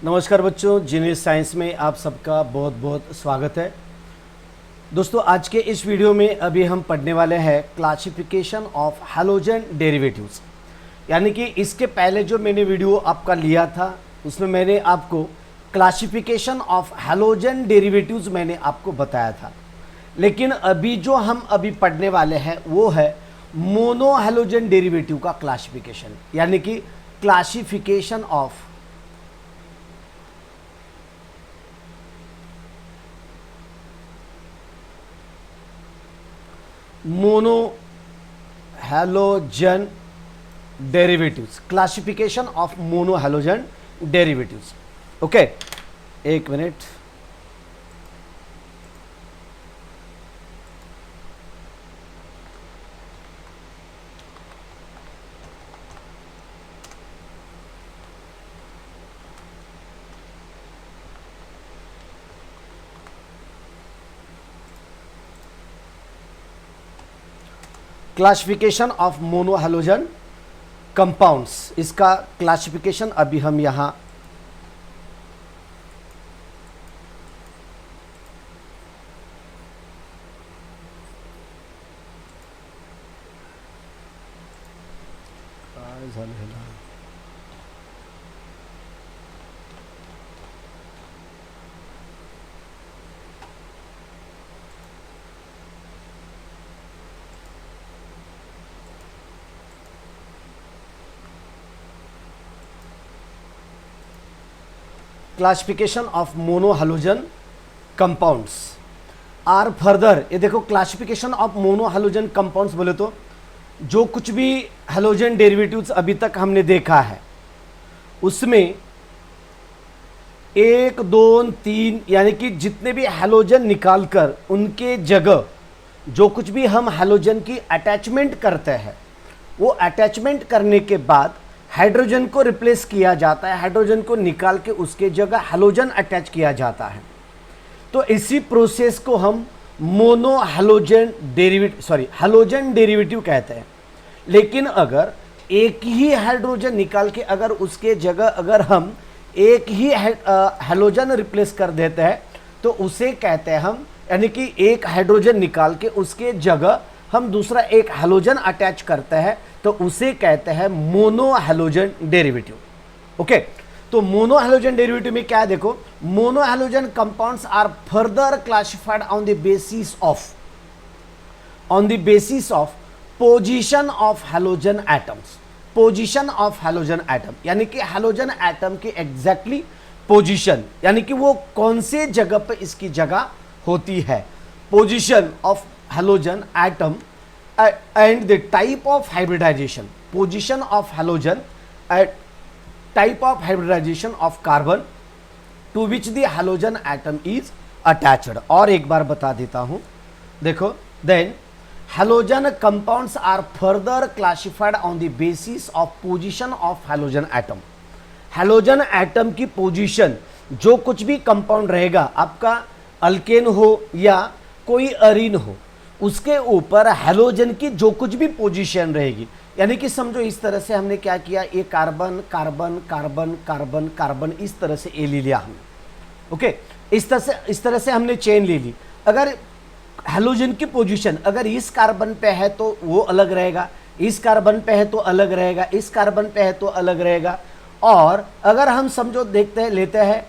नमस्कार बच्चों, genius science में आप सबका बहुत बहुत स्वागत है। दोस्तों, आज के इस वीडियो में अभी हम पढ़ने वाले हैं क्लासिफिकेशन ऑफ हैलोजन डेरिवेटिव्स। यानी कि इसके पहले जो मैंने वीडियो आपका लिया था उसमें मैंने आपको क्लासिफिकेशन ऑफ हैलोजन डेरिवेटिव्स मैंने आपको बताया था। लेकिन अभी जो हम पढ़ने वाले हैं वो है मोनो हैलोजन डेरिवेटिव का क्लासिफिकेशन, यानी कि classification of mono halogen derivatives, classification of mono halogen derivatives. Okay, एक minute. Classification of mono halogen compounds, इसका क्लासिफिकेशन अभी हम यहां classification of mono halogen compounds are further. ये देखो, classification of mono halogen compounds बोले तो जो कुछ भी हैलोजन डेरिवेटिव्स अभी तक हमने देखा है उसमें 1, 2, 3 यानी कि जितने भी हैलोजन निकालकर उनके जगह जो कुछ भी हम हैलोजन की अटैचमेंट करते हैं वो अटैचमेंट करने के बाद हाइड्रोजन को रिप्लेस किया जाता है, हाइड्रोजन को निकाल के उसके जगह हैलोजन अटैच किया जाता है। तो इसी प्रोसेस को हम मोनो हैलोजन हैलोजन डेरिवेटिव कहते हैं। लेकिन अगर एक ही हाइड्रोजन निकाल के अगर उसके जगह अगर हम एक ही हैलोजन रिप्लेस कर देते हैं तो उसे कहते हैं हम, यानी कि एक हाइड्रोजन निकाल के उसके जगह हम दूसरा एक हैलोजन अटैच करते हैं तो उसे कहते हैं मोनो हैलोजन डेरिवेटिव। ओके, तो मोनो हैलोजन डेरिवेटिव में क्या है, देखो, mono halogen compounds are further classified on the basis of position of halogen atoms. Position of halogen atom यानी कि हैलोजन एटम की एग्जैक्टली पोजीशन, यानी कि वो कौन से जगह पे इसकी जगह होती है। Position of halogen atom and the type of hybridization, position of halogen at type of hybridization of carbon to which the halogen atom is attached। और एक बार बता देता हूं, देखो, then halogen compounds are further classified on the basis of position of halogen atom। halogen atom की position, जो कुछ भी कंपाउंड रहेगा आपका, अल्केन हो या कोई अरीन हो, उसके ऊपर हैलोजन की जो कुछ भी पोजीशन रहेगी, यानी कि समझो इस तरह से हमने क्या किया, ये carbon carbon carbon carbon carbon, इस तरह से ए ले लिया हमने। ओके, इस तरह से हमने चेन ले ली। अगर हैलोजन की पोजीशन अगर इस कार्बन पे है तो वो अलग रहेगा, इस कार्बन पे है तो अलग रहेगा, इस कार्बन पे है तो अलग रहेगा। और अगर हम समझो लेते हैं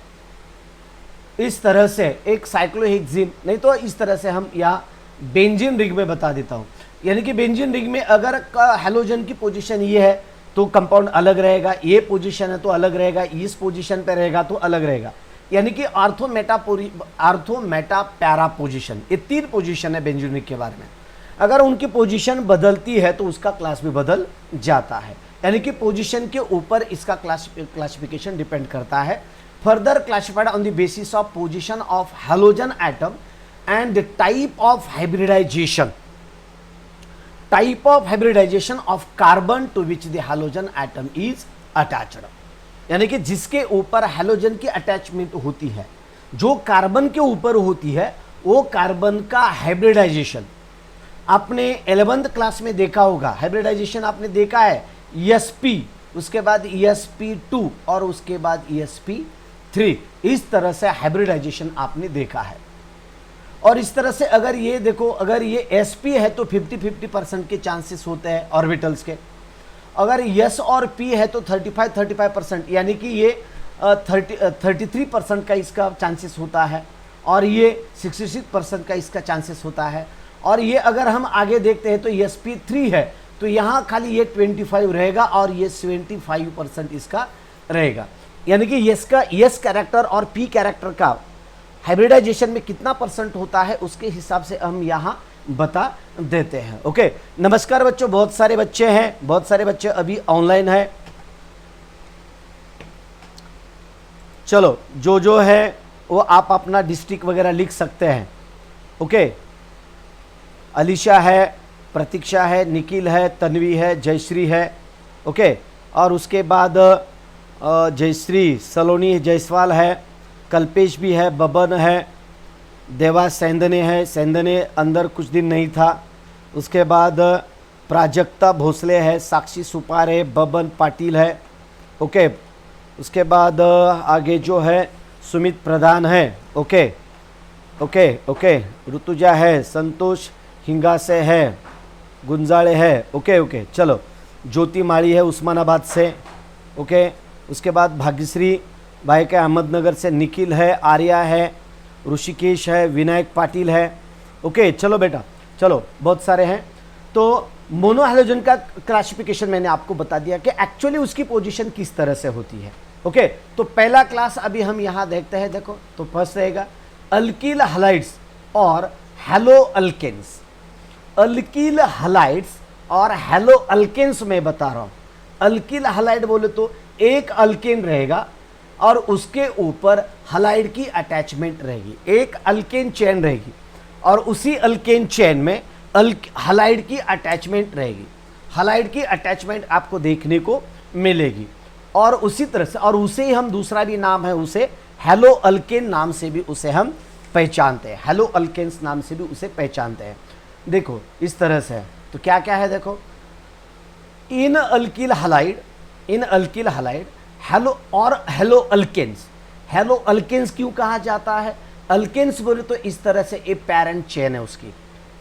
इस तरह से एक साइक्लोहेक्सिन, नहीं तो इस तरह से हम यहाँ बेंजीन रिंग में बता देता हूँ, यानी कि बेंजीन रिंग में अगर हैलोजन की पोजीशन ये है तो कंपाउंड अलग रहेगा, ये पोजीशन है तो अलग रहेगा, इस पोजीशन पे रहेगा तो अलग रहेगा। यानी कि आर्थो मेटा पैरा पोजीशन, ये 3 पोजीशन है बेंजीन रिंग के बारे में। अगर उनकी पोजीशन बदलती है तो उसका क्लास भी बदल जाता है, यानी कि पोजीशन के ऊपर इसका क्लासिफिकेशन डिपेंड करता है। Further classified on the basis of position of halogen atom and the type of hybridization of carbon to which the halogen atom is attached। यानी कि जिसके ऊपर हैलोजन की अटैचमेंट होती है, जो कार्बन के ऊपर होती है, वो कार्बन का हाइब्रिडाइजेशन आपने 11th क्लास में देखा होगा। हाइब्रिडाइजेशन आपने देखा है, ESP, उसके बाद ESP2 और उसके बाद ESP3 3, इस तरह से हाइब्रिडाइजेशन आपने देखा है। और इस तरह से अगर ये देखो, अगर ये sp है तो 50-50% के चांसेस होते हैं ऑर्बिटल्स के, अगर s और p है तो 35-35%, यानी कि ये 33% का इसका चांसेस होता है, और ये 66% का इसका चांसेस होता है। और ये अगर हम आगे देखते हैं तो sp3 है तो यहाँ खाली ये 25 रहेगा और ये 75% इसका रहेगा। यानी कि यस कैरेक्टर और p कैरेक्टर का हाइब्रिडाइजेशन में कितना परसेंट होता है उसके हिसाब से हम यहाँ बता देते हैं। ओके, नमस्कार बच्चों, बहुत सारे बच्चे हैं, बहुत सारे बच्चे अभी ऑनलाइन है। चलो, जो है वो आप अपना डिस्ट्रिक्ट वगैरह लिख सकते हैं। ओके, अलीशा है, प्रतीक्षा है, निखिल है, तन्वी है, जयश्री है। ओके, और उसके बाद जयश्री, सलोनी जायसवाल है, कल्पेश भी है, बबन है, देवा सैंदने है, सैंदने अंदर कुछ दिन नहीं था। उसके बाद प्राजक्ता भोसले है, साक्षी सुपार है, बबन पाटिल है। ओके, उसके बाद आगे जो है सुमित प्रधान है। ओके ओके ओके, ऋतुजा है, संतोष हिंगासे है, गुंजाले है। ओके ओके, चलो, ज्योति माड़ी है उस्मानाबाद से। ओके, उसके बाद भाग्यश्री भाई के अहमदनगर से, निखिल है, आर्या है, ऋषिकेश है, विनायक पाटिल है। ओके, चलो बेटा, चलो, बहुत सारे हैं। तो मोनोहैलोजन का क्लासिफिकेशन मैंने आपको बता दिया कि एक्चुअली उसकी पोजीशन किस तरह से होती है। ओके, तो पहला क्लास अभी हम यहाँ देखते हैं। देखो, तो फर्स्ट रहेगा अल्किल हलाइड्स और हेलो अल्केन्स। अल्किल हलाइड्स और हेलो अल्केन्स में बता रहा हूँ। अल्किल हलाइड बोले तो एक अल्केन रहेगा और उसके ऊपर हलाइड की अटैचमेंट रहेगी, एक अल्केन चेन रहेगी और उसी अल्केन चेन में हलाइड की अटैचमेंट रहेगी। हलाइड की अटैचमेंट आपको देखने को मिलेगी और उसी तरह से, और उसे ही हम दूसरा भी नाम है, उसे हेलो अल्केन नाम से भी उसे हम पहचानते हैं। हेलो अल्केन्स नाम से भी उसे पहचानते हैं। देखो, इस तरह से है। तो क्या क्या है देखो, इन अल्किल हलाइड हेलो और हेलो अल्केन्स। हेलो अल्केन्स क्यों कहा जाता है? अल्केन्स बोले तो इस तरह से एक पैरेंट चेन है उसकी,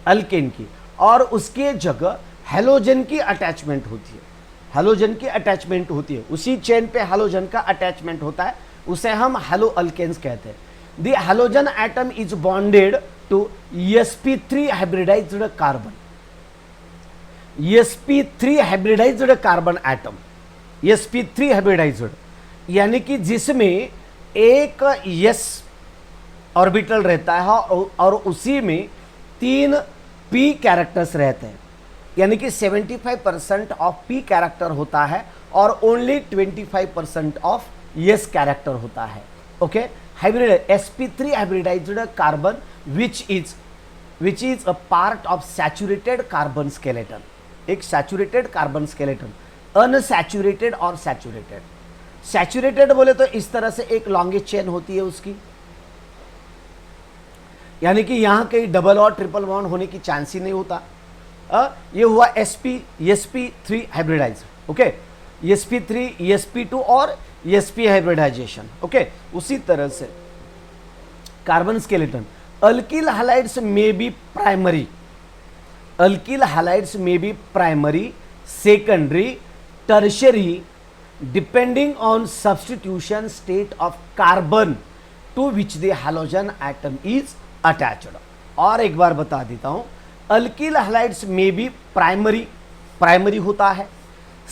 अल्केन की, और उसके जगह हेलोजन की अटैचमेंट होती है। हेलोजन की अटैचमेंट होती है, उसी चेन पे हेलोजन का अटैचमेंट होता है, उसे हम हेलो अल्केन्स कहते हैं। The halogen atom is bonded to sp3 hybridized carbon. sp3 hybridized carbon atom, sp3 hybridized, यानी कि जिसमें एक s ऑर्बिटल रहता है और उसी में 3 p कैरेक्टर्स रहते हैं, यानी कि 75% ऑफ p कैरेक्टर होता है और ओनली 25% ऑफ s कैरेक्टर होता है। Okay, hybrid sp3 hybridized carbon which is a part of saturated carbon skeleton। एक सैचुरेटेड कार्बन स्केलेटन, अनसैचुरेटेड और सैचुरेटेड। सैचुरेटेड बोले तो इस तरह से एक लॉन्गेस्ट चेन होती है उसकी, यानी कि यहां कहीं डबल और ट्रिपल बॉन्ड होने की चांस ही नहीं होता। ये हुआ sp3 hybridise. Okay, sp3, sp2 और sp हाइब्रिडाइजेशन। ओके, उसी तरह से कार्बन स्केलेटन। अल्किल हैलाइड्स में बी प्राइमरी, अल्किल हैलाइड्स में be primary, secondary, tertiary, depending on substitution state of carbon to which the halogen atom is attached. और एक बार बता देता हूं, अल्किल हैलाइड्स में भी प्राइमरी होता है,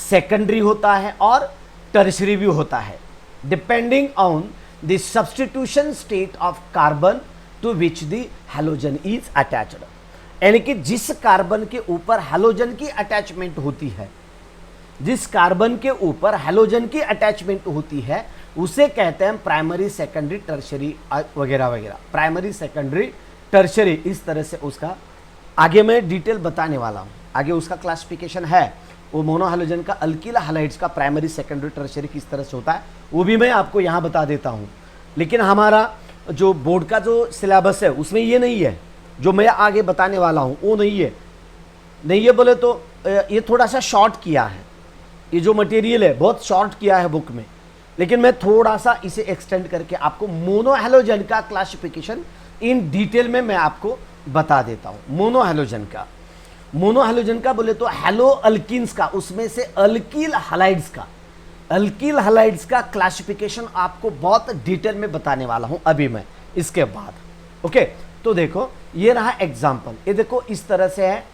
सेकेंडरी होता है और टर्शियरी भी होता है, depending on the substitution state of carbon to which the halogen is attached. यानी कि जिस कार्बन के ऊपर हैलोजन की अटैचमेंट होती है, जिस कार्बन के ऊपर हैलोजन की अटैचमेंट होती है उसे कहते हैं प्राइमरी, सेकेंडरी, टर्शियरी वगैरह वगैरह। प्राइमरी, सेकेंडरी, टर्शियरी, इस तरह से उसका आगे मैं डिटेल बताने वाला हूँ। आगे उसका क्लासिफिकेशन है, वो मोनोहैलोजन का अल्किल हैलाइड्स का प्राइमरी, सेकेंडरी, टर्शियरी किस तरह से होता है वो भी मैं आपको यहाँ बता देता हूँ। लेकिन हमारा जो बोर्ड का जो सिलेबस है उसमें ये नहीं है, जो मैं आगे बताने वाला हूँ वो नहीं है बोले तो ये थोड़ा सा शॉर्ट किया है, ये जो मटेरियल है बहुत शॉर्ट किया है बुक में, लेकिन मैं थोड़ा सा इसे एक्सटेंड करके आपको मोनो हैलोजन का क्लासिफिकेशन इन डिटेल में मैं आपको बता देता हूं। मोनो हैलोजन का बोले तो हैलो अल्किन्स का, उसमें से अल्किल हलाइड्स का क्लासिफिकेशन आपको बहुत डिटेल में बताने वाला हूं अभी मैं इसके बाद। ओके, तो देखो ये रहा एग्जांपल। ये देखो इस तरह से है,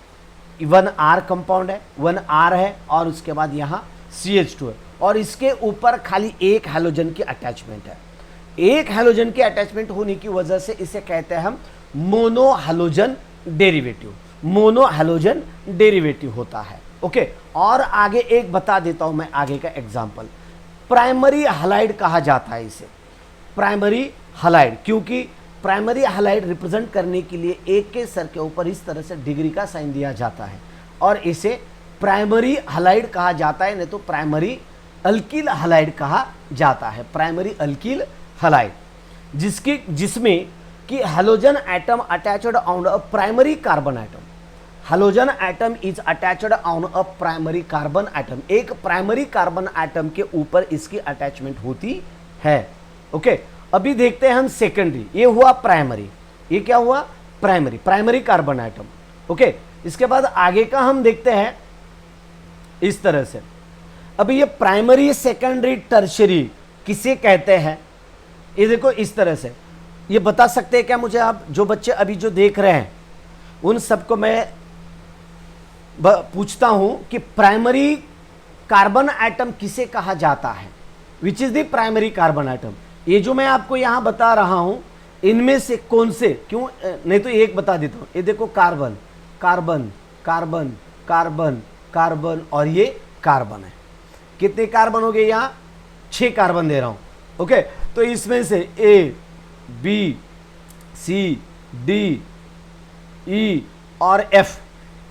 1R कंपाउंड है, 1R है और उसके बाद यहां CH2 है और इसके ऊपर खाली एक हैलोजन की अटैचमेंट है। एक हैलोजन की अटैचमेंट होने की वजह से इसे कहते हैं हम मोनो हैलोजन डेरिवेटिव होता है। ओके, और आगे एक बता देता हूं मैं आगे का एग्जांपल। प्राइमरी हलाइड कहा जाता है इसे, प्राइमरी हलाइड, क्योंकि प्राइमरी हलाइड रिप्रेजेंट करने के लिए एक के सर के ऊपर इस तरह से डिग्री का साइन दिया जाता है और इसे प्राइमरी हलाइड कहा जाता है, नहीं तो प्राइमरी अल्किल हलाइड कहा जाता है। प्राइमरी अल्किल हलाइड जिसमें कि halogen atom attached on a primary carbon atom, halogen atom is attached on a primary carbon atom, एक प्राइमरी कार्बन एटम के ऊपर इसकी अटैचमेंट होती है। ओके, अभी देखते हैं हम सेकेंडरी। ये हुआ प्राइमरी, ये क्या हुआ प्राइमरी कार्बन एटम। ओके, इसके बाद आगे का हम देखते हैं इस तरह से। अभी ये प्राइमरी सेकेंडरी टर्शियरी किसे कहते हैं, ये देखो इस तरह से। ये बता सकते हैं क्या मुझे आप, जो बच्चे अभी जो देख रहे हैं उन सबको मैं पूछता हूं कि प्राइमरी कार्बन एटम किसे कहा जाता है, which is the primary carbon atom. ये जो मैं आपको यहां बता रहा हूं इनमें से कौन से, क्यों नहीं तो एक बता देता हूं। ये देखो carbon carbon carbon carbon carbon और ये कार्बन है। कितने कार्बन हो गए, यहां 6 कार्बन दे रहा हूं। ओके, तो इसमें से A B C D E और F,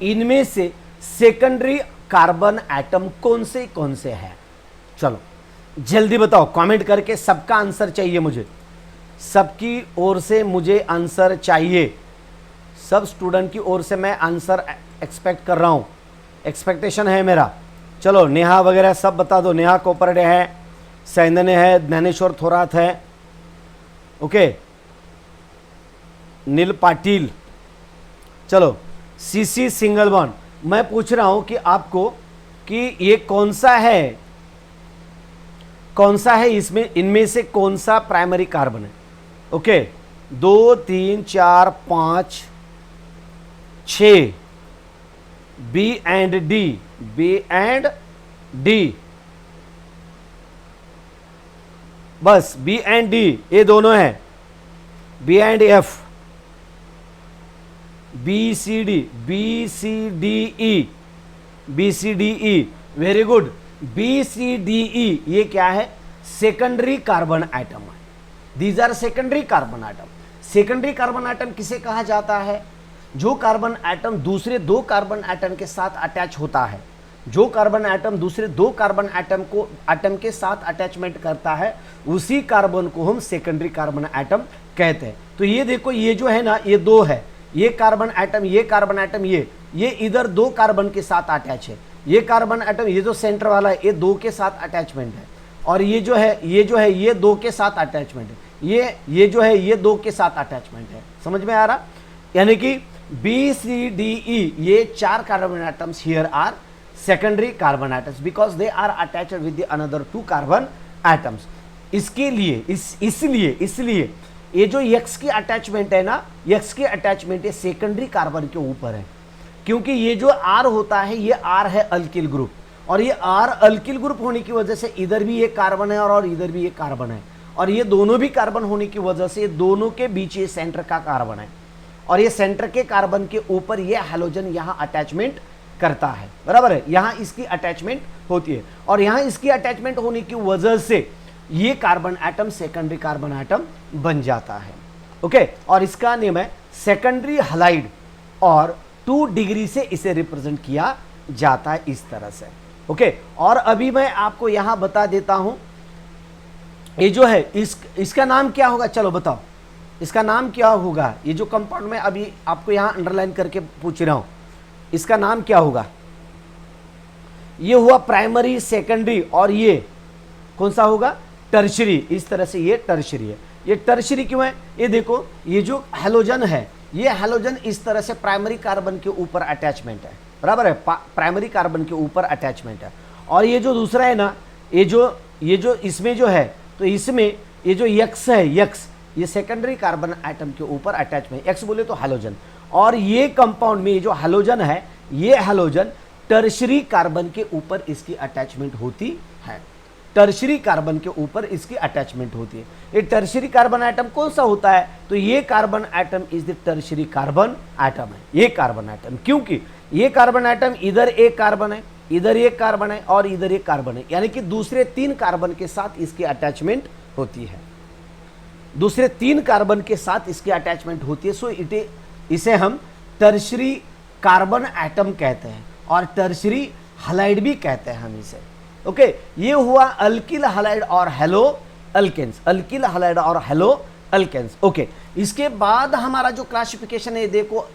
इनमें से सेकेंडरी कार्बन एटम कौन से है। चलो जल्दी बताओ कमेंट करके, सबका आंसर चाहिए मुझे, सबकी ओर से मुझे आंसर चाहिए, सब स्टूडेंट की ओर से मैं आंसर एक्सपेक्ट कर रहा हूं, एक्सपेक्टेशन है मेरा। चलो नेहा वगैरह सब बता दो, नेहा कोपरडे है, सैंदन्य है, ज्ञानेश्वर थोरात है, ओके, नील पाटिल। चलो CC सिंगल बॉन्ड, मैं पूछ रहा हूं कि आपको कि ये कौन सा है इसमें, इनमें से कौन सा प्राइमरी कार्बन है। ओके, 2 3 4 5 6 B एंड D, बस B एंड D ये दोनों हैं, B and F, B C D E, very good. BCDE ये क्या है, सेकेंडरी कार्बन एटम है। These are secondary carbon atom. Secondary carbon atom किसे कहा जाता है, जो कार्बन एटम दूसरे 2 कार्बन एटम के साथ अटैच होता है, जो कार्बन एटम दूसरे 2 कार्बन एटम के साथ अटैचमेंट करता है, उसी कार्बन को हम सेकेंडरी कार्बन एटम कहते हैं। तो ये देखो, ये जो है ना, ये 2 है, ये कार्बन एटम ये इधर 2 कार्बन के साथ अटैच है, ये कार्बन एटम ये जो सेंटर वाला है ये 2 के साथ अटैचमेंट है, और ये जो है ये 2 के साथ अटैचमेंट है, ये जो है ये 2 के साथ अटैचमेंट है। समझ में आ रहा, यानी कि BCDE ये 4 carbon atoms here are secondary carbon atoms because they are attached with the another 2 carbon atoms. इसके लिए इसलिए ये जो X की अटैचमेंट है ना, X की अटैचमेंट ये सेकेंडरी कार्बन के ऊपर है, क्योंकि ये जो R होता है ये R है अल्किल ग्रुप, और ये R अल्किल ग्रुप होने की वजह से इधर भी ये कार्बन है और इधर भी ये कार्बन है, और ये दोनों भी कार्बन होने की वजह से ये दोनों के बीच ये सेंटर का कार्बन है, और ये सेंटर के कार्बन के ऊपर ये हैलोजन यहां अटैचमेंट करता है, बराबर है, यहां इसकी अटैचमेंट होती है, और यहां इसकी अटैचमेंट होने की वजह से ये carbon atom secondary carbon atom बन जाता है। ओके, और इसका नेम है सेकेंडरी हलाइड, और 2 डिग्री से इसे रिप्रेजेंट किया जाता है इस तरह से। ओके, और अभी मैं आपको यहां बता देता हूं, ये जो है इसका नाम क्या होगा, चलो बताओ इसका नाम क्या होगा। ये जो कंपाउंड में अभी आपको यहां अंडरलाइन करके पूछ रहा हूं, इसका नाम क्या होगा। ये हुआ प्राइमरी सेकेंडरी, और ये कौन सा होगा, टर्शरी, इस तरह से ये टर्शरी है। ये टर्शरी क्यों है? ये देखो, ये जो हैलोजन है, ये हैलोजन इस तरह से प्राइमरी कार्बन के ऊपर अटैचमेंट है, बराबर है, प्राइमरी कार्बन के ऊपर अटैचमेंट है। और ये जो दूसरा है ना, ये जो इसमें जो है, तो इसमें ये जो यक्स है, यक्स, ये सेकेंडरी कार्बन एटम के ऊपर अटैचमेंट, एक्स बोले तो हैलोजन। और ये कंपाउंड में ये जो हैलोजन है, ये हैलोजन टर्शरी कार्बन के ऊपर इसकी अटैचमेंट होती है, टर्शरी कार्बन के ऊपर इसकी अटैचमेंट होती है। ये टर्शरी कार्बन एटम कौन सा होता है? तो ये carbon atom is the tertiary carbon atom है, ये कार्बन एटम, क्योंकि ये कार्बन एटम इधर एक कार्बन है, इधर एक कार्बन है और इधर एक कार्बन है, यानी कि दूसरे 3 कार्बन के साथ इसकी अटैचमेंट होती है, दूसरे 3 कार्बन के साथ इसकी अटैचमेंट होती है। सो इसे हम टर्शरी कार्बन एटम कहते हैं और टर्शरी हैलाइड भी कहते हैं हम इसे। ओके, ये हुआ अल्किल हैलाइड और हेलो अल्केन्स, अल्किल हैलाइड और हेलो अल्केन्स। ओके, इसके बाद हमारा जो क्लासिफिकेशन है, देखो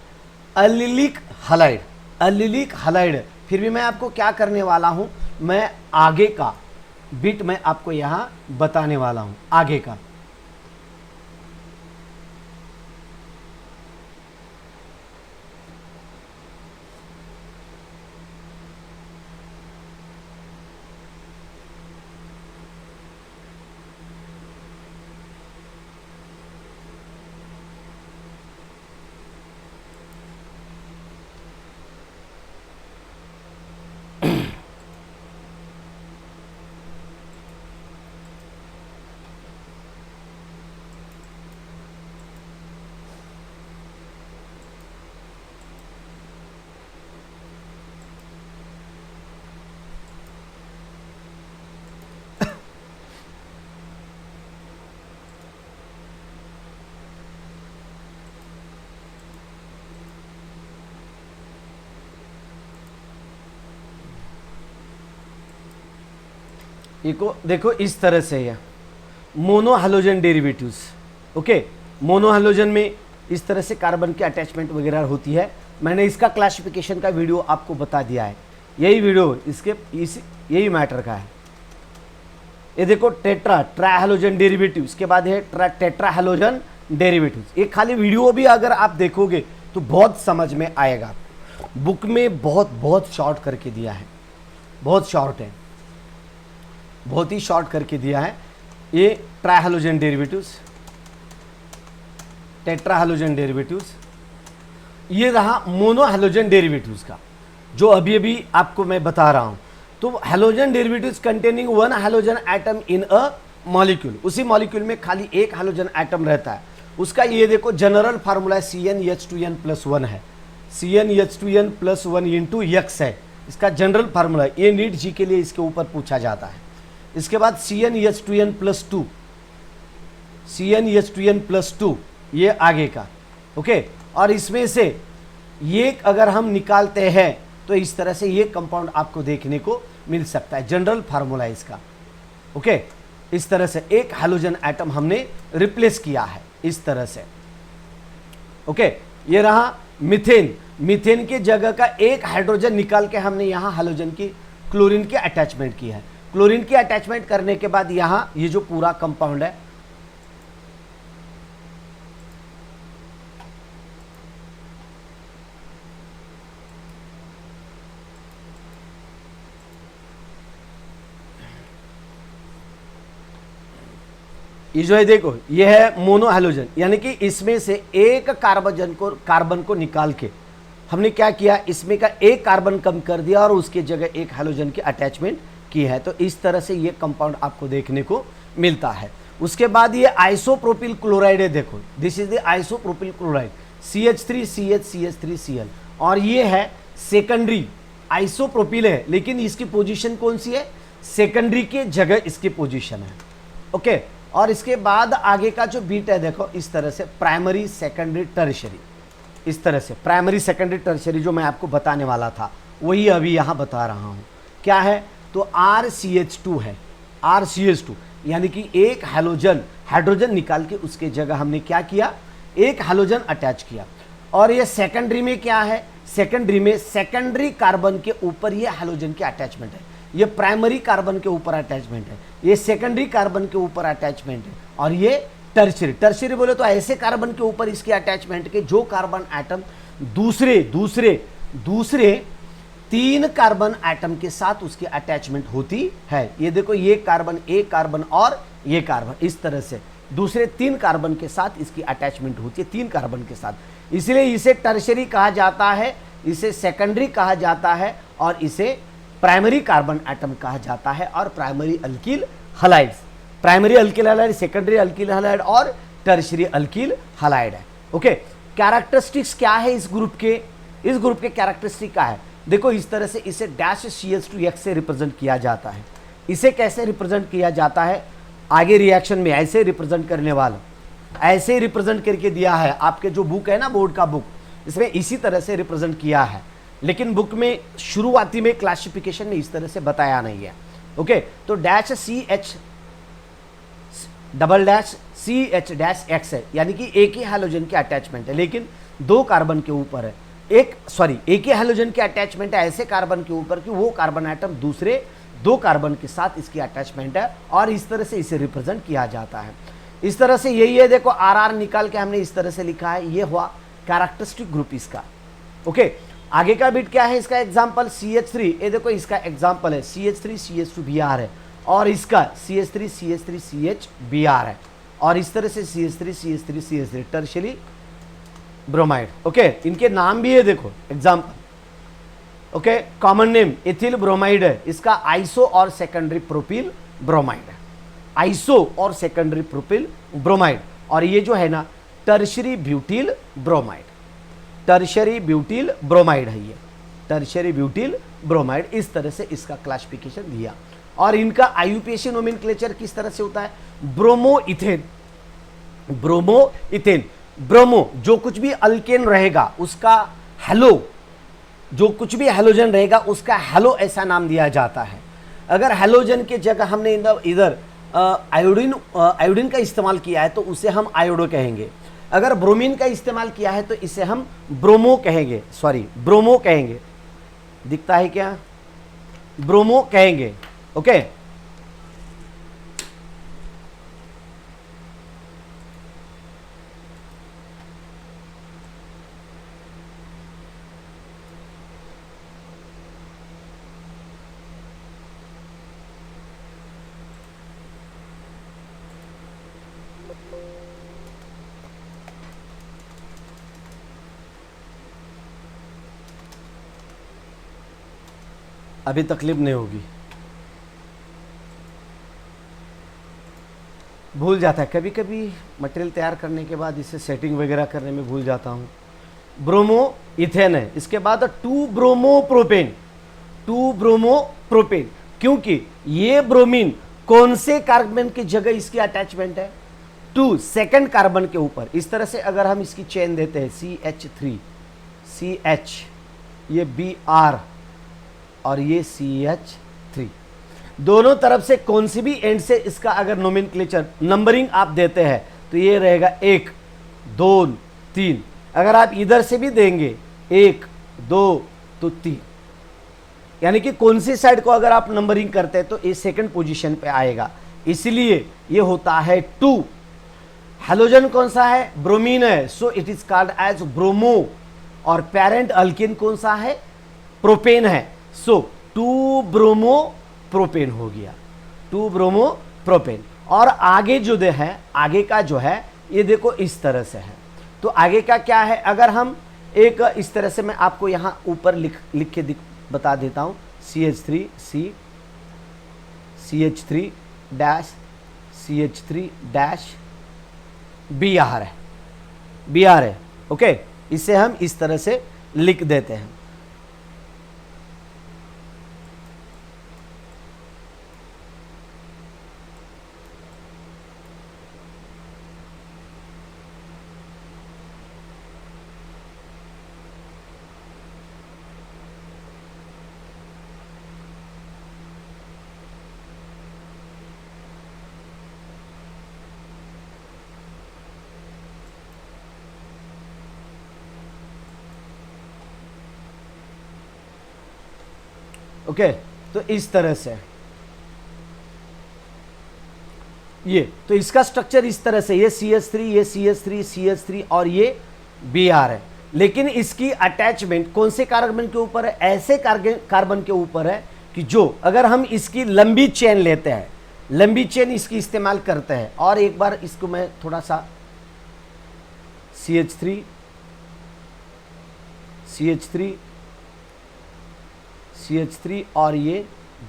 अल्लिलिक हैलाइड, अल्लिलिक हैलाइड। फिर भी मैं आपको क्या करने वाला हूं, मैं आगे का बिट मैं आपको यहां बताने वाला हूं, आगे का। देखो इस तरह से है mono halogen derivatives. Okay, mono halogen में इस तरह से कार्बन की अटैचमेंट वगैरह होती है। मैंने इसका क्लासिफिकेशन का वीडियो आपको बता दिया है, यही वीडियो यही मैटर का है। ये देखो ट्रा हैलोजन डेरिवेटिव, इसके बाद है टेट्रा हैलोजन डेरिवेटिव्स। ये खाली वीडियो भी अगर आप देखोगे तो बहुत समझ में आएगा। बुक में बहुत शॉर्ट करके दिया है, बहुत शॉर्ट है, बहुत ही शॉर्ट करके दिया है। ये ट्राइहैलोजन डेरिवेटिव्स, टेट्राहैलोजन डेरिवेटिव्स, ये रहा मोनो हैलोजन डेरिवेटिव्स का जो अभी अभी आपको मैं बता रहा हूं। तो halogen derivatives containing 1 halogen atom in a molecule, उसी मॉलिक्यूल में खाली एक हैलोजन एटम रहता है। उसका ये देखो जनरल फार्मूला CnH2n+1 है, CnH2n+1 इंटू यक्स है इसका जनरल फार्मूला। ये नीट जी के लिए इसके ऊपर पूछा जाता है। इसके बाद CnH2n+2, CnH2n+2 ये आगे का। ओके, और इसमें से ये अगर हम निकालते हैं तो इस तरह से ये कंपाउंड आपको देखने को मिल सकता है, जनरल फार्मूला इसका। ओके, इस तरह से एक हैलोजन एटम हमने रिप्लेस किया है इस तरह से। ओके, ये रहा मीथेन, मीथेन की जगह का एक हाइड्रोजन निकाल के हमने यहां हैलोजन की क्लोरीन की अटैचमेंट की है। क्लोरीन की अटैचमेंट करने के बाद यहां ये जो पूरा कंपाउंड है, ये जो है देखो, ये है मोनो हैलोजन, यानी कि इसमें से एक कार्बन को निकाल के हमने क्या किया, इसमें का एक कार्बन कम कर दिया और उसके जगह एक हैलोजन की अटैचमेंट की है। तो इस तरह से ये कंपाउंड आपको देखने को मिलता है। उसके बाद ये आइसोप्रोपिल क्लोराइड है, देखो this is the isopropyl chloride, CH3CH CH3Cl। और ये है सेकेंडरी आइसोप्रोपिल है, लेकिन इसकी पोजीशन कौन सी है, सेकेंडरी के जगह इसकी पोजीशन है। ओके, और इसके बाद आगे का जो बीट है देखो इस तरह से, प्राइमरी सेकेंडरी टर्शियरी, इस तरह से प्राइमरी सेकेंडरी टर्शियरी जो मैं आपको बताने वाला था वही अभी यहाँ बता रहा हूँ। क्या है, तो RCH2 है, RCH2 यानी कि एक हाइड्रोजन निकाल के उसके जगह हमने क्या किया, एक हैलोजन अटैच किया। और ये सेकेंडरी में क्या है, सेकेंडरी में सेकेंडरी कार्बन के ऊपर ये हैलोजन की अटैचमेंट है, ये प्राइमरी कार्बन के ऊपर अटैचमेंट है, ये सेकेंडरी कार्बन के ऊपर अटैचमेंट है, और ये टर्शियरी। टर्शियरी बोले तो ऐसे कार्बन के ऊपर इसके अटैचमेंट के जो कार्बन एटम दूसरे दूसरे दूसरे 3 कार्बन एटम के साथ उसकी अटैचमेंट होती है। ये देखो, ये कार्बन, एक कार्बन और ये कार्बन, इस तरह से दूसरे 3 कार्बन के साथ इसकी अटैचमेंट होती है, 3 कार्बन के साथ। इसलिए इसे टर्शियरी कहा जाता है, इसे सेकेंडरी कहा जाता है, और इसे प्राइमरी कार्बन एटम कहा जाता है, और primary alkyl halides, primary alkyl halide, secondary alkyl halide और टर्शियरी अल्किल हलाइड है। ओके, कैरेक्टरिस्टिक्स क्या है इस ग्रुप के? इस ग्रुप के कैरेक्टरिस्टिक क्या है? देखो, इस तरह से इसे डैश CH2X से रिप्रेजेंट किया जाता है। इसे कैसे रिप्रेजेंट किया जाता है? आगे रिएक्शन में ऐसे रिप्रेजेंट करने वाला, ऐसे रिप्रेजेंट करके दिया है। आपके जो बुक है ना, बोर्ड का बुक, इसमें इसी तरह से रिप्रेजेंट किया है, लेकिन बुक में शुरुआती में क्लासिफिकेशन में इस तरह से बताया नहीं है। ओके, तो dash CH double dash CH dash X है, यानी कि एक ही हैलोजन के अटैचमेंट है, लेकिन 2 कार्बन के ऊपर है। एक ही हैलोजन के अटैचमेंट है ऐसे कार्बन के ऊपर कि वो कार्बन एटम दूसरे 2 कार्बन के साथ इसकी अटैचमेंट है, और इस तरह से इसे रिप्रेजेंट किया जाता है। इस तरह से यही है, देखो RR निकाल के हमने इस तरह से लिखा है, ये हुआ कैरेक्टरिस्टिक ग्रुप इसका। ओके, आगे का बिट क्या है इसका? एग्जाम्पल CH3, ये देखो इसका एग्जाम्पल है, CH3 CH2Br है, और इसका CH3 CH3 CHBr है, और इस तरह से CH3 CH3 CH3 tertiary bromide. Okay, इनके नाम भी है, देखो example. Okay, common name ethyl bromide है, इसका आइसो और सेकेंडरी प्रोपिल ब्रोमाइड है, आइसो और सेकेंडरी प्रोपिल ब्रोमाइड। और ये जो है ना, tertiary butyl bromide, tertiary butyl bromide है, ये टर्शियरी ब्यूटिल ब्रोमाइड। इस तरह से इसका क्लासिफिकेशन दिया। और इनका IUPAC नोमेनक्लेचर किस तरह से होता है? Bromo ethane, bromo ethane. Bromo, जो कुछ भी अल्केन रहेगा उसका हेलो, जो कुछ भी हेलोजन रहेगा उसका हेलो ऐसा नाम दिया जाता है। अगर हेलोजन की जगह हमने इधर आयोडीन का इस्तेमाल किया है तो उसे हम आयोडो कहेंगे। अगर ब्रोमीन का इस्तेमाल किया है तो इसे हम ब्रोमो कहेंगे, सॉरी ब्रोमो कहेंगे। दिखता है क्या? ब्रोमो कहेंगे। ओके, अभी तकलीफ नहीं होगी। भूल जाता है कभी कभी, मटेरियल तैयार करने के बाद इसे सेटिंग वगैरह करने में भूल जाता हूँ। ब्रोमो इथेन है, इसके बाद 2 ब्रोमो प्रोपेन, 2 ब्रोमो प्रोपेन, क्योंकि ये ब्रोमीन कौन से कार्बन की जगह इसकी अटैचमेंट है? 2 सेकंड कार्बन के ऊपर। इस तरह से अगर हम इसकी चेन देते हैं CH3 CH, ये Br और ये CH3, दोनों तरफ से कौन सी भी एंड से इसका अगर नोमेनक्लेचर नंबरिंग आप देते हैं तो ये रहेगा 1 2 3। अगर आप इधर से भी देंगे 1 2 तो 3, यानी कि कौन सी साइड को अगर आप नंबरिंग करते हैं तो ये सेकंड पोजीशन पे आएगा, इसलिए ये होता है 2। हेलोजन कौन सा है? ब्रोमीन है, so it is called as bromo. और पेरेंट अल्किन कौन सा है? प्रोपेन है, सो 2 ब्रोमो प्रोपेन हो गया, 2 ब्रोमो प्रोपेन। और आगे जो दे है, आगे का जो है ये देखो इस तरह से है। तो आगे का क्या है? अगर हम एक इस तरह से, मैं आपको यहाँ ऊपर लिख के बता देता हूँ, CH3 CH3 dash CH3 dash Br है, Br है। ओके, इसे हम इस तरह से लिख देते हैं। ओके, तो इस तरह से ये, तो इसका स्ट्रक्चर इस तरह से, ये CH3, ये CH3, CH3 और ये Br है। लेकिन इसकी अटैचमेंट कौन से कार्बन के ऊपर है? ऐसे कार्बन के ऊपर है कि जो अगर हम इसकी लंबी चेन लेते हैं, लंबी चेन इसकी इस्तेमाल करते हैं, और एक बार इसको मैं थोड़ा सा CH3, CH3, CH3 और ये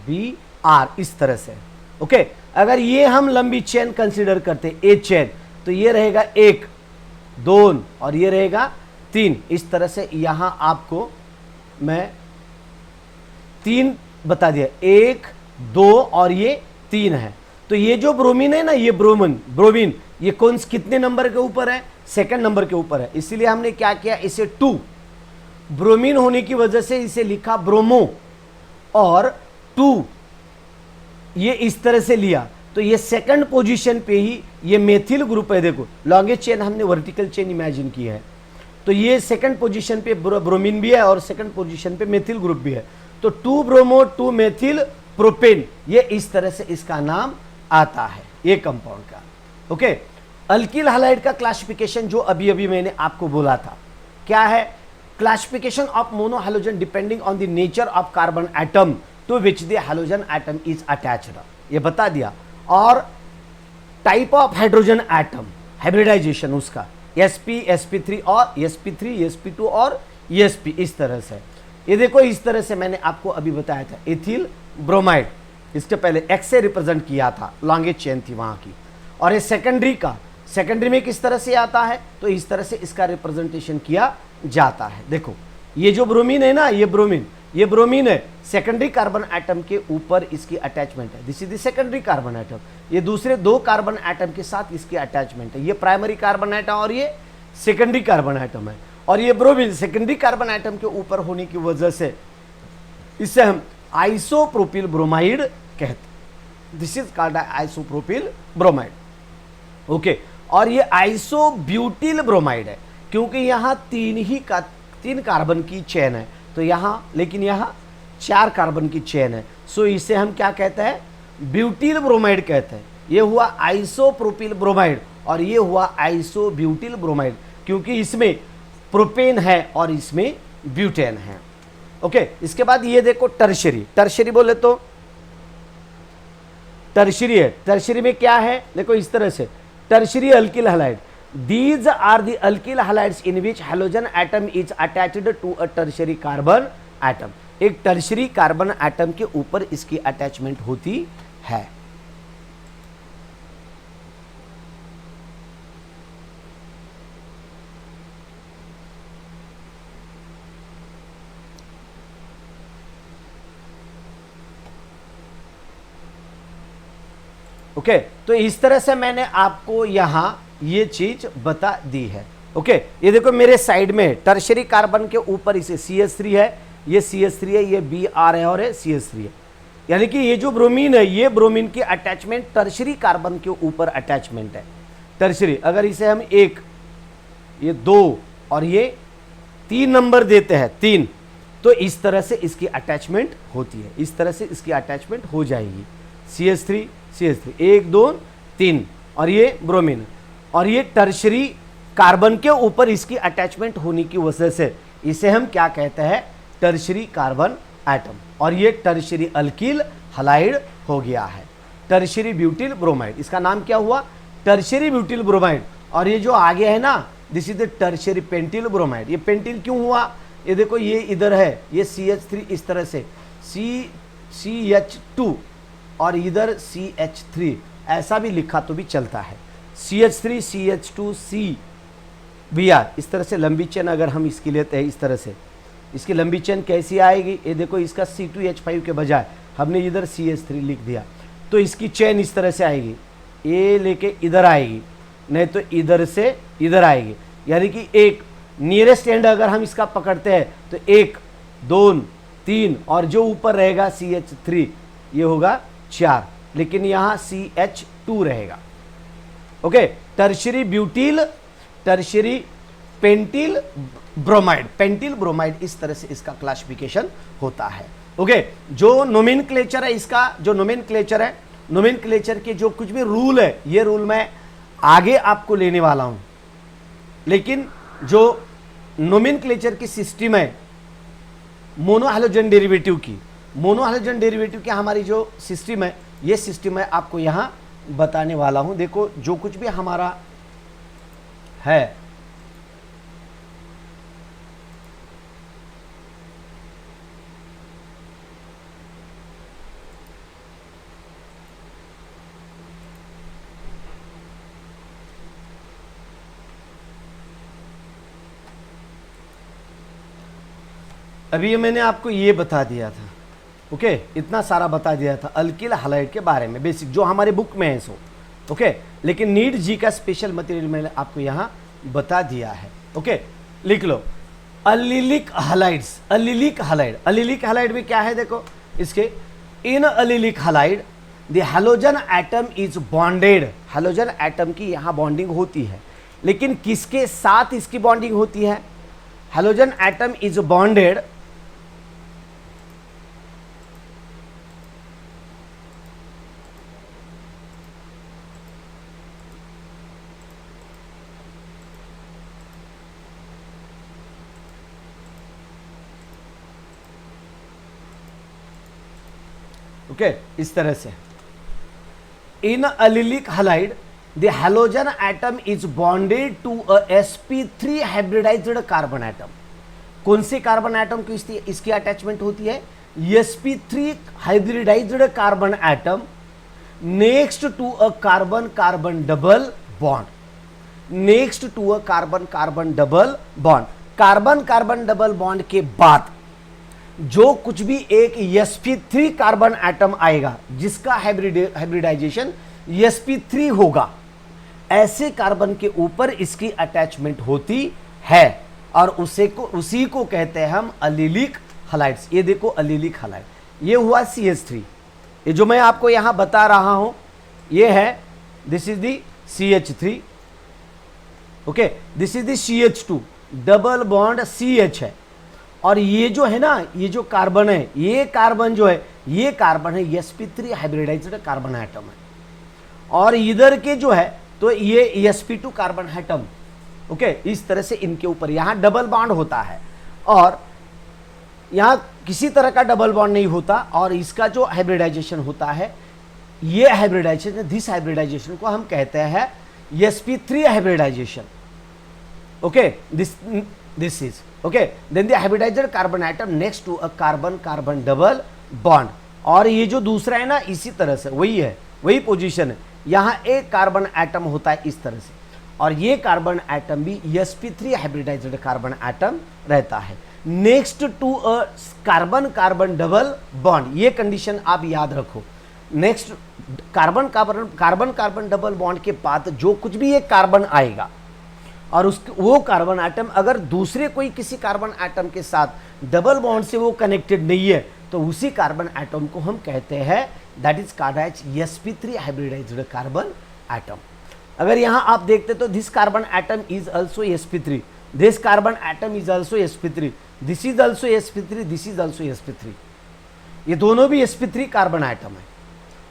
Br इस तरह से। ओके, अगर ये हम लंबी चेन कंसीडर करते ए चेन, तो ये रहेगा 1, 2 और ये रहेगा 3। इस तरह से यहां आपको मैं 3 बता दिया, 1, 2 और ये 3 है। तो ये जो ब्रोमीन है ना, ये ब्रोमीन ये कितने नंबर के ऊपर है? सेकंड नंबर के ऊपर है। इसीलिए हमने क्या किया, इसे 2 ब्रोमीन होने की वजह से इसे लिखा ब्रोमो, और 2 ये इस तरह से लिया, तो ये सेकंड पोजीशन पे ही ये मेथिल ग्रुप है। देखो लॉन्गेस्ट चेन हमने वर्टिकल चेन इमेजिन की है, तो ये सेकंड पोजीशन पे ब्रोमीन भी है और सेकंड पोजीशन पे मेथिल ग्रुप भी है। तो 2 ब्रोमो 2 मेथिल प्रोपेन, ये इस तरह से इसका नाम आता है ये कंपाउंड का। ओके, अल्किल हैलाइड का क्लासिफिकेशन जो अभी अभी मैंने आपको बोला था, क्या है? Classification of mono halogen depending on the nature of carbon atom to which the halogen atom is attached, ये बता दिया। और type of hydrogen atom, hybridization उसका sp, sp3 और sp3, sp2 और sp, इस तरह से। ये देखो इस तरह से मैंने आपको अभी बताया था, एथिल ब्रोमाइड, इसके पहले X से रिप्रेजेंट किया था, लॉन्गेस्ट चेन थी वहां की। और ये सेकेंडरी का, सेकेंडरी में किस तरह से आता है? तो इस तरह से इसका रिप्रेजेंटेशन किया जाता है। देखो ये जो ब्रोमीन है ना, ये ब्रोमीन है, सेकेंडरी कार्बन एटम के ऊपर इसकी अटैचमेंट है। This is the secondary carbon atom. ये दूसरे 2 कार्बन एटम के साथ इसकी अटैचमेंट है। ये प्राइमरी कार्बन एटम और ये सेकेंडरी कार्बन एटम है। और ये ब्रोमीन सेकेंडरी कार्बन एटम के ऊपर होने की वजह से इसे हम आइसोप्रोपिल ब्रोमाइड कहते हैं। This is called isopropyl bromide. Okay, और ये आइसोब्यूटिल ब्रोमाइड है, क्योंकि यहाँ 3 कार्बन की चेन है, तो यहाँ, लेकिन यहाँ 4 कार्बन की चेन है। सो इसे हम क्या कहते हैं? ब्यूटिल ब्रोमाइड कहते हैं। ये हुआ आइसोप्रोपिल ब्रोमाइड और ये हुआ आइसोब्यूटिल ब्रोमाइड, क्योंकि इसमें प्रोपेन है और इसमें ब्यूटेन है। ओके, इसके बाद ये देखो टर्शरी बोले तो टर्शरी है। टर्शरी में क्या है? देखो इस तरह से, tertiary alkyl halide, these are the alkyl halides in which halogen atom is attached to a tertiary carbon atom। एक टर्शरी कार्बन एटम के ऊपर इसकी अटैचमेंट होती है। ओके, तो इस तरह से मैंने आपको यहां ये चीज बता दी है। ओके, ये देखो मेरे साइड में टर्शरी कार्बन के ऊपर इसे CH3 है, ये CH3 है, ये Br है और ये CH3 है। यानी कि ये जो ब्रोमीन है, ये ब्रोमीन की अटैचमेंट टर्शरी कार्बन के ऊपर अटैचमेंट है। टर्शरी, अगर इसे हम 1, ये 2 और ये 3 नंबर देते हैं, 3, तो इस तरह से इसकी अटैचमेंट होती है। इस तरह से इसकी अटैचमेंट हो जाएगी। CH3 1, 2, 3 और ये ब्रोमीन, और ये टर्शरी कार्बन के ऊपर इसकी अटैचमेंट होने की वजह से इसे हम क्या कहते हैं? Tertiary carbon atom. और ये टर्शरी अल्किल हैलाइड हो गया है, टर्शरी ब्यूटिल ब्रोमाइड। इसका नाम क्या हुआ? Tertiary butyl bromide. और ये जो आगे है ना, this is the tertiary pentyl bromide. ये पेंटिल क्यों हुआ? ये देखो ये इधर है, ये CH3 इस तरह से, CH2 और इधर CH3, ऐसा भी लिखा तो भी चलता है। CH3 CH2 CBr, इस तरह से लंबी चेन अगर हम इसकी लेते हैं, इस तरह से इसकी लंबी चेन कैसी आएगी? ये देखो इसका C2H5 के बजाय हमने इधर CH3 लिख दिया, तो इसकी चेन इस तरह से आएगी, ये लेके इधर आएगी, नहीं तो इधर से इधर आएगी। यानी कि एक नियरेस्ट एंड अगर हम इसका पकड़ते हैं तो 1, 2, 3 और जो ऊपर रहेगा CH3 ये होगा 4, लेकिन यहाँ CH2 रहेगा। Okay, tertiary butyl, tertiary pentyl bromide, pentyl bromide, इस तरह से इसका क्लासिफिकेशन होता है। ओके जो नोमेनक्लेचर है इसका, जो नोमेनक्लेचर है, नोमेनक्लेचर के जो कुछ भी रूल है, ये रूल मैं आगे आपको लेने वाला हूं, लेकिन जो नोमेनक्लेचर की सिस्टम है मोनोहैलोजन डेरिवेटिव की, मोनोहैलोजन डेरिवेटिव की हमारी जो सिस्टम है, ये सिस्टम मैं आपको यहां बताने वाला हूं। देखो जो कुछ भी हमारा है, अभी ये मैंने आपको ये बता दिया था, ओके इतना सारा बता दिया था अल्किल हैलाइड के बारे में, बेसिक जो हमारे बुक में है सो, ओके लेकिन नीट जी का स्पेशल मटेरियल मैंने आपको यहाँ बता दिया है। ओके लिख लो allylic halides, allylic halide, allylic halide में क्या है देखो इसके, in allylic halide the halogen atom is bonded, halogen atom की यहाँ बॉन्डिंग होती है, लेकिन किसके साथ इसकी बॉन्डिंग होती है, halogen atom is bonded okay इस तरह से, in allylic halide the halogen atom is bonded to a sp3 hybridized carbon atom, कौन से कार्बन एटम की इसकी अटैचमेंट होती है, sp3 hybridized carbon atom next to a carbon carbon double bond, next to a carbon carbon double bond, carbon carbon double bond के बाद जो कुछ भी एक sp3 कार्बन एटम आएगा जिसका हाइब्रिडाइजेशन sp3 होगा, ऐसे कार्बन के ऊपर इसकी अटैचमेंट होती है और उसी को कहते हैं हम अलिलिक हैलाइड्स। ये देखो अलिलिक हैलाइड, ये हुआ CH3, ये जो मैं आपको यहां बता रहा हूं ये है, this is the CH3, okay this is the CH2, double bond CH है, और ये जो है ना, ये जो कार्बन है, ये कार्बन जो है, ये कार्बन है sp3 हाइब्रिडाइज्ड कार्बन एटम है, और इधर के जो है तो ये sp2 कार्बन एटम, ओके इस तरह से इनके ऊपर यहां डबल बॉन्ड होता है, और यहां किसी तरह का डबल बॉन्ड नहीं होता, और इसका जो हाइब्रिडाइजेशन होता है, ये हाइब्रिडाइजेशन, दिस हाइब्रिडाइजेशन को हम कहते हैं sp3 hybridization, okay this is okay, then the hybridized carbon atom next to a carbon carbon double bond, और ये जो दूसरा है ना इसी तरह से वही है, वही पोजीशन है, यहां एक कार्बन एटम होता है इस तरह से, और ये कार्बन एटम भी sp3 हाइब्रिडाइज्ड कार्बन एटम रहता है next to a carbon carbon double bond, ये कंडीशन आप याद रखो, next carbon carbon carbon carbon double bond के बाद जो कुछ भी एक कार्बन आएगा और वो कार्बन एटम अगर दूसरे कोई किसी कार्बन एटम के साथ डबल बॉन्ड से वो कनेक्टेड नहीं है, तो उसी कार्बन एटम को हम कहते हैं that is called as sp3 hybridized carbon atom. अगर यहां आप देखते तो this carbon atom is also sp3, this carbon atom is also sp3, this is also sp3, this is also sp3, ये दोनों भी sp3 कार्बन एटम है,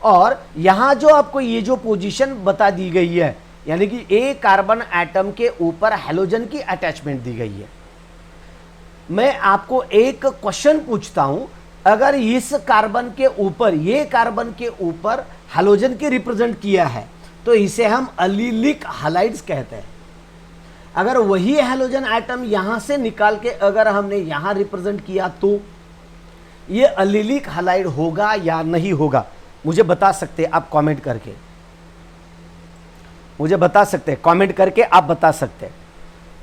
और यहां जो आपको ये जो पोजीशन बता दी गई है, यानी कि एक कार्बन एटम के ऊपर हैलोजन की अटैचमेंट दी गई है। मैं आपको एक क्वेश्चन पूछता हूं, अगर इस कार्बन के ऊपर, ये कार्बन के ऊपर हैलोजन की रिप्रेजेंट किया है तो इसे हम अलिलिक हैलाइड्स कहते हैं। अगर वही हैलोजन एटम यहां से निकाल के अगर हमने यहां रिप्रेजेंट किया तो ये अलिलिक हैलाइड होगा या नहीं होगा, मुझे बता सकते हैं आप कमेंट करके, मुझे बता सकते हैं, कमेंट करके आप बता सकते हैं।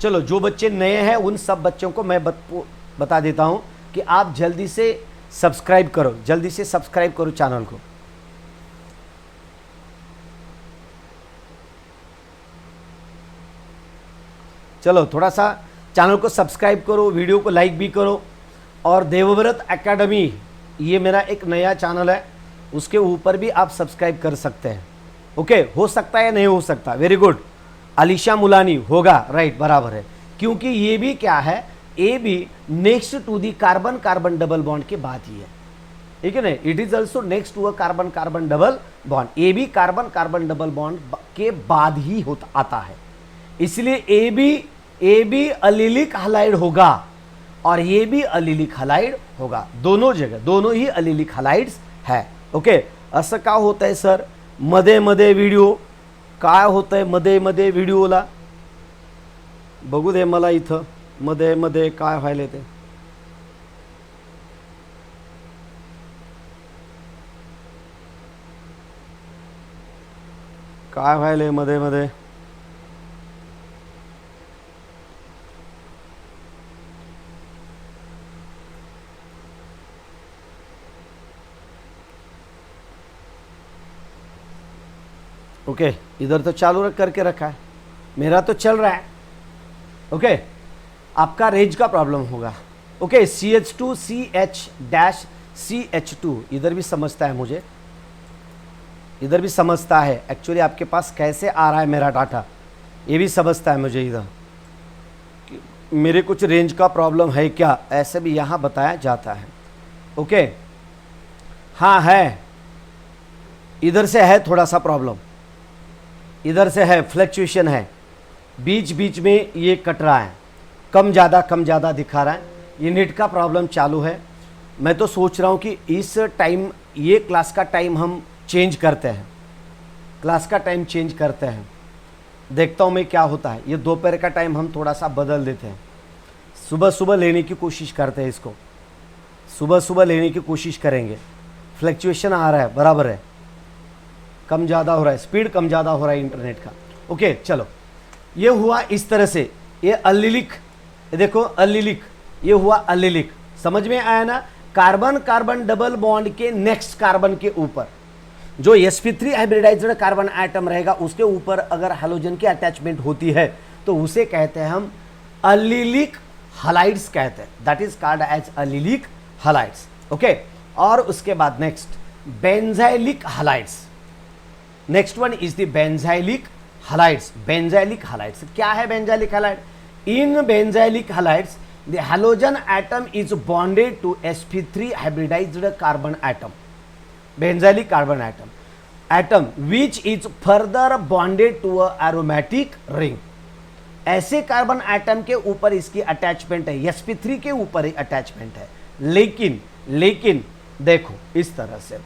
चलो जो बच्चे नए हैं उन सब बच्चों को मैं बता देता हूं कि आप जल्दी से सब्सक्राइब करो, जल्दी से सब्सक्राइब करो चैनल को। चलो थोड़ा सा चैनल को सब्सक्राइब करो, वीडियो को लाइक भी करो, और देवव्रत एकेडमी ये मेरा एक नया चैनल है, उसके ऊपर भी आप सब्सक्राइब कर सकते हैं। ओके हो सकता है नहीं हो सकता, वेरी गुड, अलीशा मुलानी होगा, राइट बराबर है, क्योंकि ये भी क्या है, ये भी next to the carbon carbon double bond के बाद ही है, ठीक है ना, it is also next to a carbon carbon double bond. ए भी कार्बन कार्बन डबल बॉन्ड के बाद ही होता आता है, इसलिए ए भी अलिलिक हलाइड होगा और ये भी अलिलिक हलाइड होगा, दोनों जगह दोनों ही अलिलिक हलाइड्स है। ओके, असं का होत आहे सर, मध्ये मध्ये व्हिडिओ काय होत आहे, मध्ये मध्ये व्हिडिओला बघू दे मला, इथं मध्ये मध्ये काय व्हायला ते, काय व्हायलंय मध्ये मध्ये, ओके इधर तो चालू करके रखा है, मेरा तो चल रहा है। ओके, आपका रेंज का प्रॉब्लम होगा। ओके, CH2 CH-CH2 इधर भी समझता है, मुझे इधर भी समझता है, एक्चुअली आपके पास कैसे आ रहा है मेरा डाटा ये भी समझता है मुझे, इधर मेरे कुछ रेंज का प्रॉब्लम है क्या, ऐसे भी यहाँ बताया जाता है। ओके, हाँ है, इधर से है थोड़ा सा प्रॉब्लम, इधर से है फ्लक्चुएशन है, बीच बीच में ये कट रहा है, कम ज़्यादा दिखा रहा है, ये नेट का प्रॉब्लम चालू है। मैं तो सोच रहा हूँ कि इस टाइम ये क्लास का टाइम हम चेंज करते हैं, क्लास का टाइम चेंज करते हैं, देखता हूँ मैं क्या होता है। ये दोपहर का टाइम हम थोड़ा सा बदल देते हैं, सुबह सुबह लेने की कोशिश करते हैं, इसको सुबह सुबह लेने की कोशिश करेंगे। फ्लक्चुएशन आ रहा है, बराबर है, कम ज़्यादा हो रहा है, स्पीड कम ज़्यादा हो रहा है इंटरनेट का। ओके चलो, ये हुआ इस तरह से, ये अलिलिक, देखो अलिलिक, ये हुआ अलिलिक, समझ में आया ना। कार्बन कार्बन डबल बॉन्ड के नेक्स्ट कार्बन के ऊपर जो sp3 हाइब्रिडाइज्ड कार्बन एटम रहेगा, उसके ऊपर अगर हैलोजन की अटैचमेंट होती है तो उसे कहते हैं हम अलिलिक हलाइड्स कहते हैं, that is called as allylic halides. Okay, और उसके बाद next benzylic halides, next one is the benzylic halides. Benzylic halides क्या है? Benzylic halide, in benzylic halides the halogen atom is bonded to sp3 hybridized carbon atom, benzylic carbon atom which is further bonded to a aromatic ring. ऐसे carbon atom के ऊपर इसकी attachment है, sp3 के ऊपर ही attachment है, लेकिन देखो इस तरह से,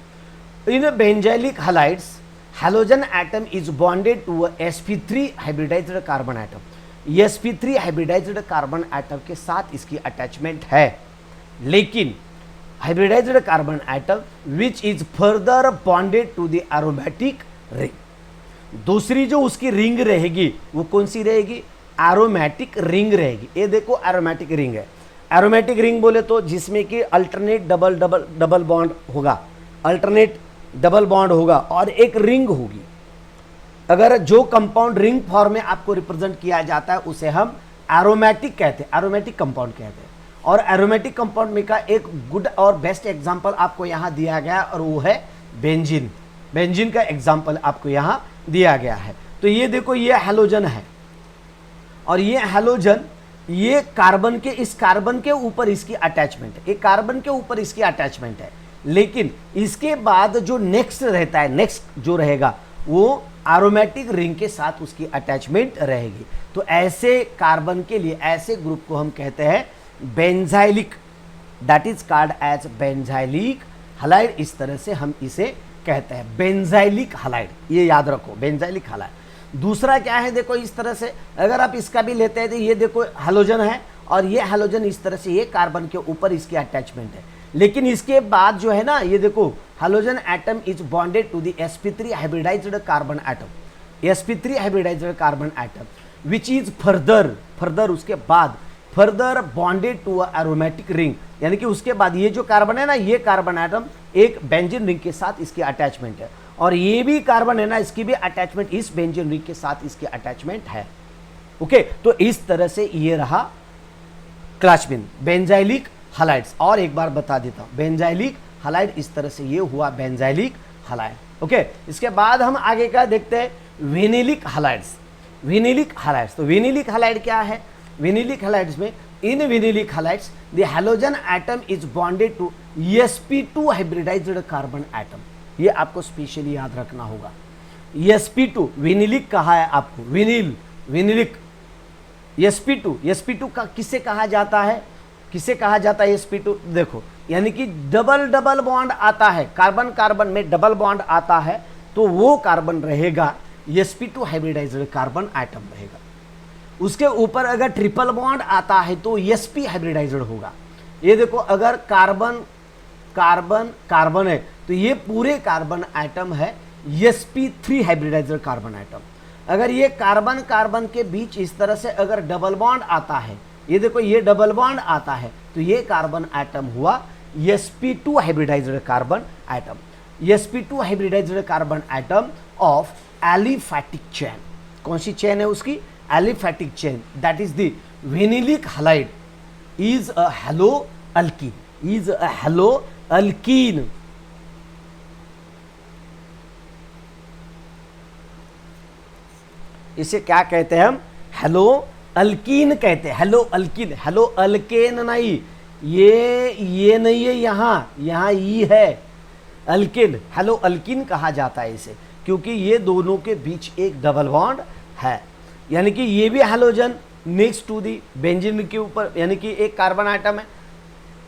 in benzylic halides halogen atom is bonded to sp3 hybridized carbon atom, sp3 hybridized carbon atom के साथ इसकी अटैचमेंट है, लेकिन hybridized carbon atom which is further bonded to the aromatic ring. दूसरी जो उसकी रिंग रहेगी वो कौन सी रहेगी? एरोमेटिक रिंग रहेगी। ये देखो एरोमेटिक रिंग है, एरोमेटिक रिंग बोले तो जिसमें कि अल्टरनेट डबल बॉन्ड होगा, अल्टरनेट डबल बॉन्ड होगा और एक रिंग होगी। अगर जो कंपाउंड रिंग फॉर्म में आपको रिप्रेजेंट किया जाता है उसे हम एरोमेटिक कहते हैं, एरोमेटिक कंपाउंड कहते हैं। और एरोमेटिक कंपाउंड में का एक गुड और बेस्ट एग्जांपल आपको यहाँ दिया गया और वो है बेंजीन। बेंजीन का एग्जांपल आपको यहाँ दिया गया है। तो ये देखो, ये हैलोजन है और ये हैलोजन, ये कार्बन के, इस कार्बन के ऊपर इसकी अटैचमेंट है, एक कार्बन के ऊपर इसकी अटैचमेंट है, लेकिन इसके बाद जो नेक्स्ट रहता है, नेक्स्ट जो रहेगा वो एरोमेटिक रिंग के साथ उसकी अटैचमेंट रहेगी। तो ऐसे कार्बन के लिए, ऐसे ग्रुप को हम कहते हैं benzylic, that is called as benzylic halide. इस तरह से हम इसे कहते हैं बेंजाइलिक हलाइड, ये याद रखो, बेंजाइलिक हलाइड। दूसरा क्या है, देखो इस तरह से अगर आप इसका भी लेते हैं तो ये देखो हैलोजन है और ये हैलोजन इस तरह से, ये कार्बन के ऊपर इसकी अटैचमेंट है, लेकिन इसके बाद जो है ना, ये देखो halogen atom is bonded to the sp3 hybridized carbon atom, sp3 hybridized carbon atom which is further उसके बाद further bonded to a aromatic ring, यानी कि उसके बाद ये जो कार्बन है ना, ये कार्बन एटम एक बेंजीन रिंग के साथ इसकी अटैचमेंट है, और ये भी कार्बन है ना, इसकी भी अटैचमेंट इस बेंजीन रिंग के साथ इसकी अटैचमेंट है। ओके, तो इस तरह से ये रहा क्लासमिन बेंजाइलिक हलाइड्स। और एक बार बता देता हूं, बेंजाइलिक हलाइड इस तरह से ये हुआ बेंजाइलिक हलाइड। ओके, इसके बाद हम आगे का देखते हैं विनिलिक हलाइड्स। विनिलिक हलाइड्स, तो विनिलिक हलाइड क्या है? विनिलिक हलाइड्स में In vinylic halides, the halogen atom is bonded to sp2 hybridized carbon atom. ये आपको स्पेशली याद रखना होगा। sp2 विनिलिक कहा है आपको, विनिलिक sp2 का किसे कहा जाता है, किसे कहा जाता है sp2? देखो, यानी कि डबल बॉन्ड आता है, कार्बन कार्बन में डबल बॉन्ड आता है, तो वो कार्बन रहेगा sp2 हाइब्रिडाइज्ड कार्बन एटम रहेगा। उसके ऊपर अगर ट्रिपल बॉन्ड आता है तो sp हाइब्रिडाइज्ड होगा। ये देखो, अगर कार्बन कार्बन कार्बन है तो ये पूरे कार्बन एटम है sp3 हाइब्रिडाइज्ड कार्बन एटम। अगर ये कार्बन कार्बन के बीच इस तरह से अगर डबल बॉन्ड आता है, ये देखो ये डबल बॉन्ड आता है, तो ये कार्बन एटम हुआ sp2 hybridized carbon atom. sp2 hybridized carbon atom of aliphatic chain. कौन सी चेन है उसकी? Aliphatic chain. That is the vinylic halide is a halo alkene, is a halo alkene. इसे क्या कहते हैं हम? हेलो अल्कीन कहते हैं। हेलो अल्कीन, हेलो अल्केन नहीं, ये नहीं है, यहाँ ई है, अल्किन, हेलो अल्कीन कहा जाता है इसे, क्योंकि ये दोनों के बीच एक डबल बॉन्ड है। यानी कि ये भी halogen next to the benzene के ऊपर, यानी कि एक कार्बन आइटम है,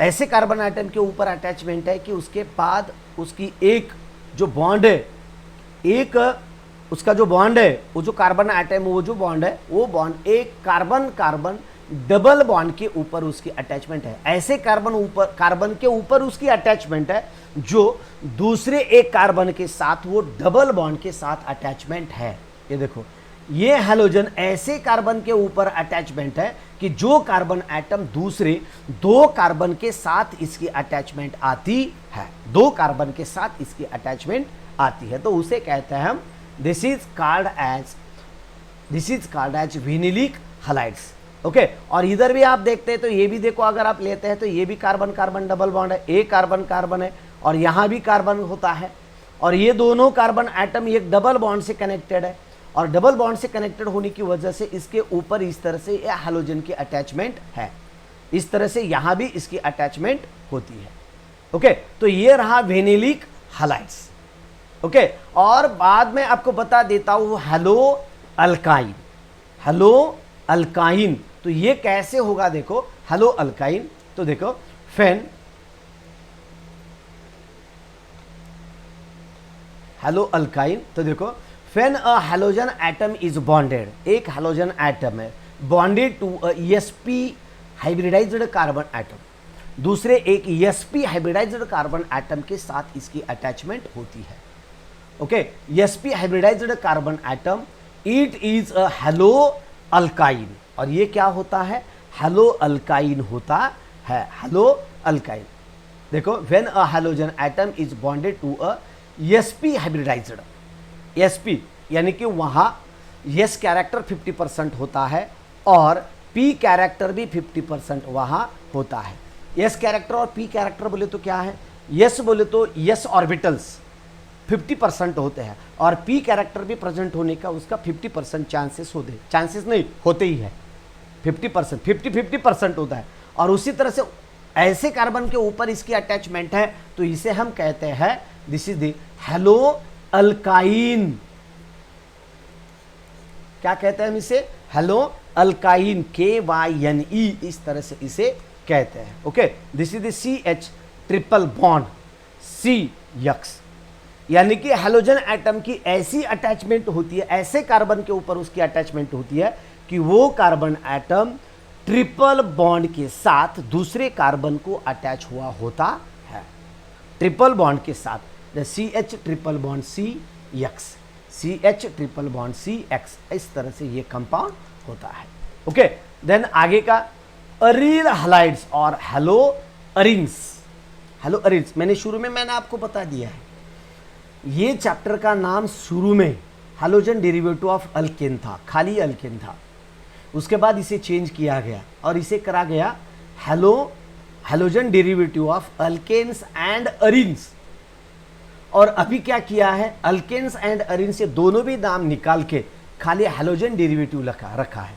ऐसे कार्बन आइटम के ऊपर अटैचमेंट है कि उसके बाद उसकी एक जो बॉन्ड है, एक उसका जो बॉन्ड है, वो जो कार्बन आइटम वो जो बॉन्ड है, वो बॉन्ड एक कार्बन कार्बन डबल बॉन्ड के ऊपर उसकी अटैचमेंट है। ऐसे कार्बन के ऊपर उसकी अटैचमेंट है जो दूसरे एक कार्बन के साथ वो डबल बॉन्ड के साथ अटैचमेंट है। ये देखो, ये हैलोजन ऐसे कार्बन के ऊपर अटैचमेंट है कि जो कार्बन एटम दूसरे दो कार्बन के साथ इसकी अटैचमेंट आती है, दो कार्बन के साथ इसकी अटैचमेंट आती है, तो उसे कहते हैं हम this is called as vinylic halides. Okay, और इधर भी आप देखते हैं तो ये भी देखो, अगर आप लेते हैं तो ये भी कार्बन कार्बन डबल बॉन्ड है, एक कार्बन कार्बन है और यहाँ भी कार्बन होता है, और ये दोनों कार्बन एटम एक डबल बॉन्ड से कनेक्टेड है, और डबल बॉन्ड से कनेक्टेड होने की वजह से इसके ऊपर इस तरह से ये हैलोजन की अटैचमेंट है, इस तरह से यहाँ भी इसकी अटैचमेंट होती है। ओके, तो ये रहा विनिलिक हैलाइड्स। ओके, और बाद में आपको बता देता हूँ हेलो अल्काइन। हेलो अल्काइन तो ये कैसे होगा? देखो, हेलो अल्काइन तो देखो, फेन, हेलो अल्काइन तो देखो, when a halogen atom is bonded, एक हैलोजन एटम है bonded to a sp hybridized carbon atom, दूसरे एक sp हाइब्रिडाइज्ड कार्बन एटम के साथ इसकी अटैचमेंट होती है। Okay, sp hybridized carbon atom, it is a haloalkyne, और ये क्या होता है? हेलो अल्काइन होता है, हेलो अल्काइन। देखो, when a halogen atom is bonded to a sp hybridized, sp यानी कि वहाँ s कैरेक्टर 50% होता है और p कैरेक्टर भी 50% वहाँ होता है। s कैरेक्टर और p कैरेक्टर बोले तो क्या है? s बोले तो s ऑर्बिटल्स 50% होते हैं और p कैरेक्टर भी प्रेजेंट होने का उसका 50% चांसेस होते हैं, चांसेस नहीं होते ही है, 50% 50% होता है। और उसी तरह से ऐसे कार्बन के ऊपर इसकी अटैचमेंट है तो इसे हम कहते हैं this is the hello alkyne. क्या कहते हैं हम इसे? हेलो अल्काइन, KYNE, इस तरह से इसे कहते हैं। Okay, this is the CH triple bond CX, यानी कि हैलोजन एटम की ऐसी अटैचमेंट होती है, ऐसे कार्बन के ऊपर उसकी अटैचमेंट होती है कि वो कार्बन एटम ट्रिपल बॉन्ड के साथ दूसरे कार्बन को अटैच हुआ होता है, ट्रिपल बॉन्ड के साथ, CH triple bond CX, CH triple bond CX, इस तरह से ये कंपाउंड होता है। ओके, देन आगे का अरील हैलाइड्स और हेलो अरिन्स। हेलो अरिन्स मैंने आपको बता दिया है, ये चैप्टर का नाम शुरू में हैलोजन डेरिवेटिव ऑफ अल्केन था, खाली अल्केन था, उसके बाद इसे चेंज किया गया और इसे करा गया halogen derivative of alkanes and arenes. और अभी क्या किया है? अल्केन्स एंड अरिन्स से दोनों भी नाम निकाल के खाली हैलोजन डेरिवेटिव रखा है,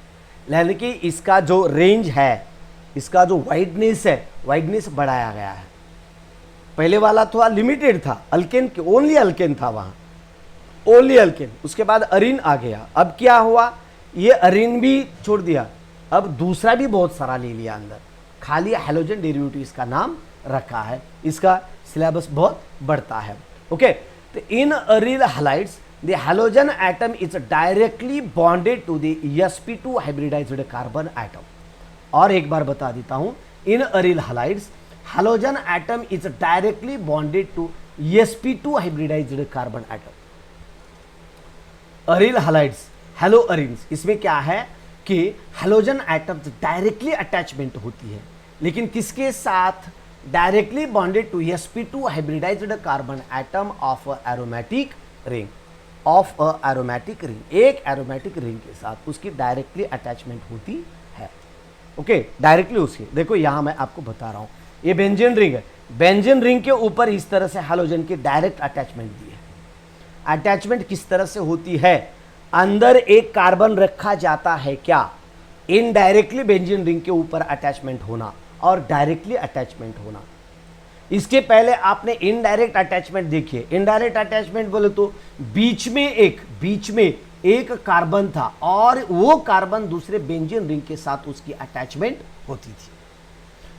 यानी कि इसका जो रेंज है, इसका जो वाइडनेस है, वाइडनेस बढ़ाया गया है। पहले वाला थोड़ा लिमिटेड था, अल्केन ओनली अल्केन था वहां, ओनली अल्केन। उसके बाद अरीन आ गया। अब क्या हुआ, ये अरीन भी छोड़ दिया, अब दूसरा भी बहुत सारा ले लिया अंदर, खाली हैलोजन डेरिवेटिव इसका नाम रखा है। इसका सिलेबस बहुत बढ़ता है। ओके, तो in aryl halides the halogen atom is directly bonded to the sp2 hybridized carbon atom. और एक बार बता देता हूं, in aryl halides halogen atom is directly bonded to sp2 hybridized carbon atom. Aryl halides, halo arenes, इसमें क्या है कि हैलोजन एटम डायरेक्टली अटैचमेंट होती है, लेकिन किसके साथ, directly bonded to sp2 hybridized carbon atom of aromatic ring, of a aromatic ring, एक एरोमेटिक रिंग के साथ उसकी डायरेक्टली अटैचमेंट होती है। ओके, डायरेक्टली उसकी, देखो यहां मैं आपको बता रहा हूं, ये बेंजीन रिंग है, बेंजीन रिंग के ऊपर इस तरह से हैलोजन की डायरेक्ट अटैचमेंट दी है। अटैचमेंट किस तरह से होती है, अंदर एक कार्बन रखा जाता है, क्या, इनडायरेक्टली बेंजीन रिंग के ऊपर अटैचमेंट होना और डायरेक्टली अटैचमेंट होना। इसके पहले आपने इनडायरेक्ट अटैचमेंट देखिए, इनडायरेक्ट अटैचमेंट बोले तो बीच में एक कार्बन था और वो कार्बन दूसरे बेंजीन रिंग के साथ उसकी अटैचमेंट होती थी।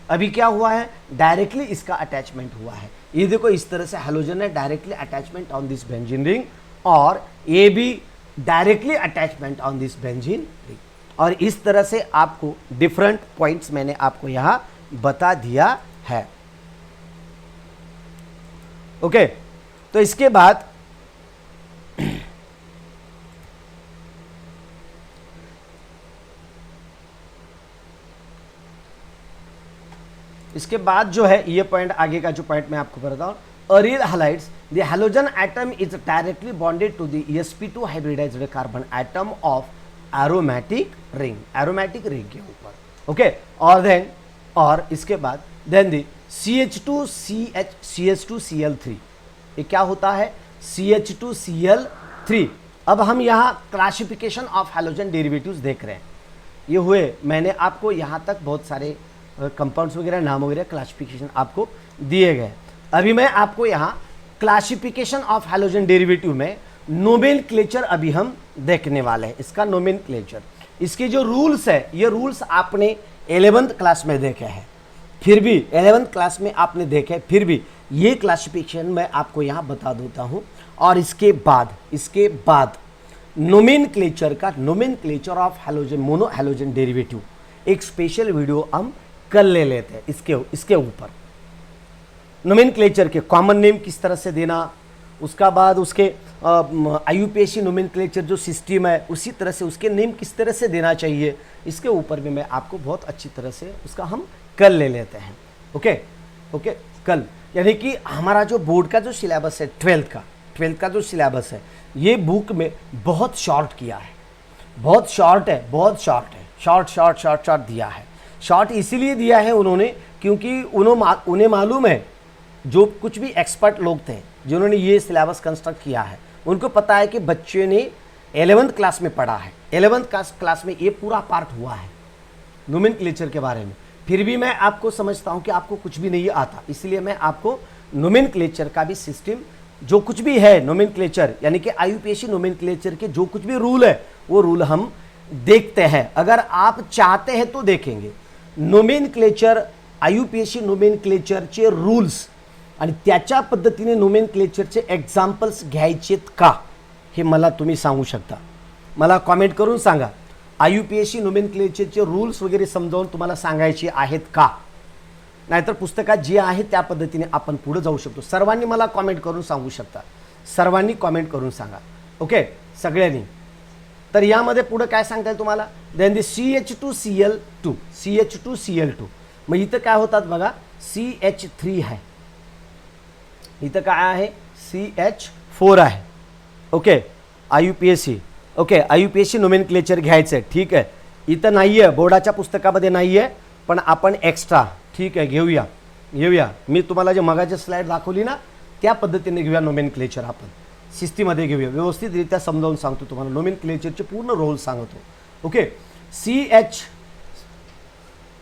अभी क्या हुआ है, डायरेक्टली इसका अटैचमेंट हुआ है। ये देखो इस तरह से हैलोजन है, directly attachment on this benzene ring, और ये भी directly attachment on this benzene ring. और इस तरह से आपको डिफरेंट पॉइंट्स मैंने आपको यहां बता दिया है। ओके, तो इसके बाद जो है ये पॉइंट, आगे का जो पॉइंट मैं आपको बता रहा हूं, aryl halides the halogen atom is directly bonded to the sp2 hybridized carbon atom of aromatic ring, aromatic ring के ऊपर। ओके, और इसके बाद देन दी CH2CH CH2Cl3, ये क्या होता है, CH2Cl3। अब हम यहाँ क्लासिफिकेशन ऑफ हैलोजन डेरिवेटिव्स देख रहे हैं। ये हुए, मैंने आपको यहाँ तक बहुत सारे कंपाउंड्स वगैरह, नाम वगैरह, क्लासिफिकेशन आपको दिए गए। अभी मैं आपको यहाँ क्लासिफिकेशन ऑफ हैलोजन डेरिवेटिव में नोमेनक्लेचर अभी हम देखने वाले हैं। इसका नोमेनक्लेचर, इसके जो रूल्स है, ये रूल्स आपने 11th क्लास में देखे हैं, फिर भी 11th क्लास में आपने देखे, फिर भी ये क्लासिफिकेशन मैं आपको यहाँ बता देता हूँ। और इसके बाद नोमेनक्लेचर का, nomenclature of halogen, mono halogen derivative, एक स्पेशल वीडियो हम कल ले लेते हैं इसके ऊपर। नोमेनक्लेचर के कॉमन नेम किस तरह से देना, उसका बाद उसके IUPAC नोमेनक्लेचर जो सिस्टम है, उसी तरह से उसके नेम किस तरह से देना चाहिए, इसके ऊपर भी मैं आपको बहुत अच्छी तरह से उसका हम कल ले लेते हैं। ओके, कल, यानी कि हमारा जो बोर्ड का जो सिलेबस है, 12th का जो सिलेबस है, ये बुक में बहुत शॉर्ट किया है, बहुत शॉर्ट दिया है। शॉर्ट इसीलिए दिया है उन्होंने क्योंकि उन्हें मालूम है, जो कुछ भी एक्सपर्ट लोग थे जिन्होंने ये सिलेबस कंस्ट्रक्ट किया है, उनको पता है कि बच्चे ने 11th क्लास में पढ़ा है, 11th क्लास में ये पूरा पार्ट हुआ है नोमेनक्लेचर के बारे में। फिर भी मैं आपको समझता हूं कि आपको कुछ भी नहीं आता, इसलिए मैं आपको नोमेनक्लेचर का भी सिस्टम, जो कुछ भी है नोमेनक्लेचर, यानी कि IUPAC नोमेनक्लेचर के जो कुछ भी रूल है, वो रूल हम देखते हैं। अगर आप चाहते हैं तो देखेंगे नोमेनक्लेचर, IUPAC नोमेनक्लेचरचे रूल्स आणि त्याच्या पद्धतीने नोमेनक्लेचरचे एक्झाम्पल्स घ्यायचेत का, हे मला तुम्ही सांगू शकता। मला कमेंट करून सांगा, IUPAC नोमेनक्लेचरचे रूल्स वगैरे समजावून तुम्हाला सांगायचे आहेत का, नाहीतर पुस्तकात जे आहे त्या पद्धतीने आपण पुढे जाऊ शकतो। सर्वांनी मला कमेंट करून सांगू शकता, सर्वांनी कमेंट करून सांगा। ओके, सगळ्यांनी। तर यामध्ये पुढे काय सांगता येईल तुम्हाला, देन दी CH2Cl2, मग इथं काय होतात बघा, CH3 आहे, इथं काय आहे, CH4 आहे। ओके, IUPAC नोमेनक्लेचर घ्यायचं आहे, ठीक आहे। इथं नाही आहे, बोर्डाच्या पुस्तकामध्ये नाही आहे, पण आपण एक्स्ट्रा, ठीक आहे, घेऊया। मी तुम्हाला जे मगाची स्लाइड दाखवली ना, त्या पद्धतीने घेऊया नोमेनक्लेचर, आपण सिस्टीममध्ये घेऊया, व्यवस्थितरित्या समजावून सांगतो तुम्हाला, नोमेनक्लेचरचे पूर्ण रोल सांगतो। ओके,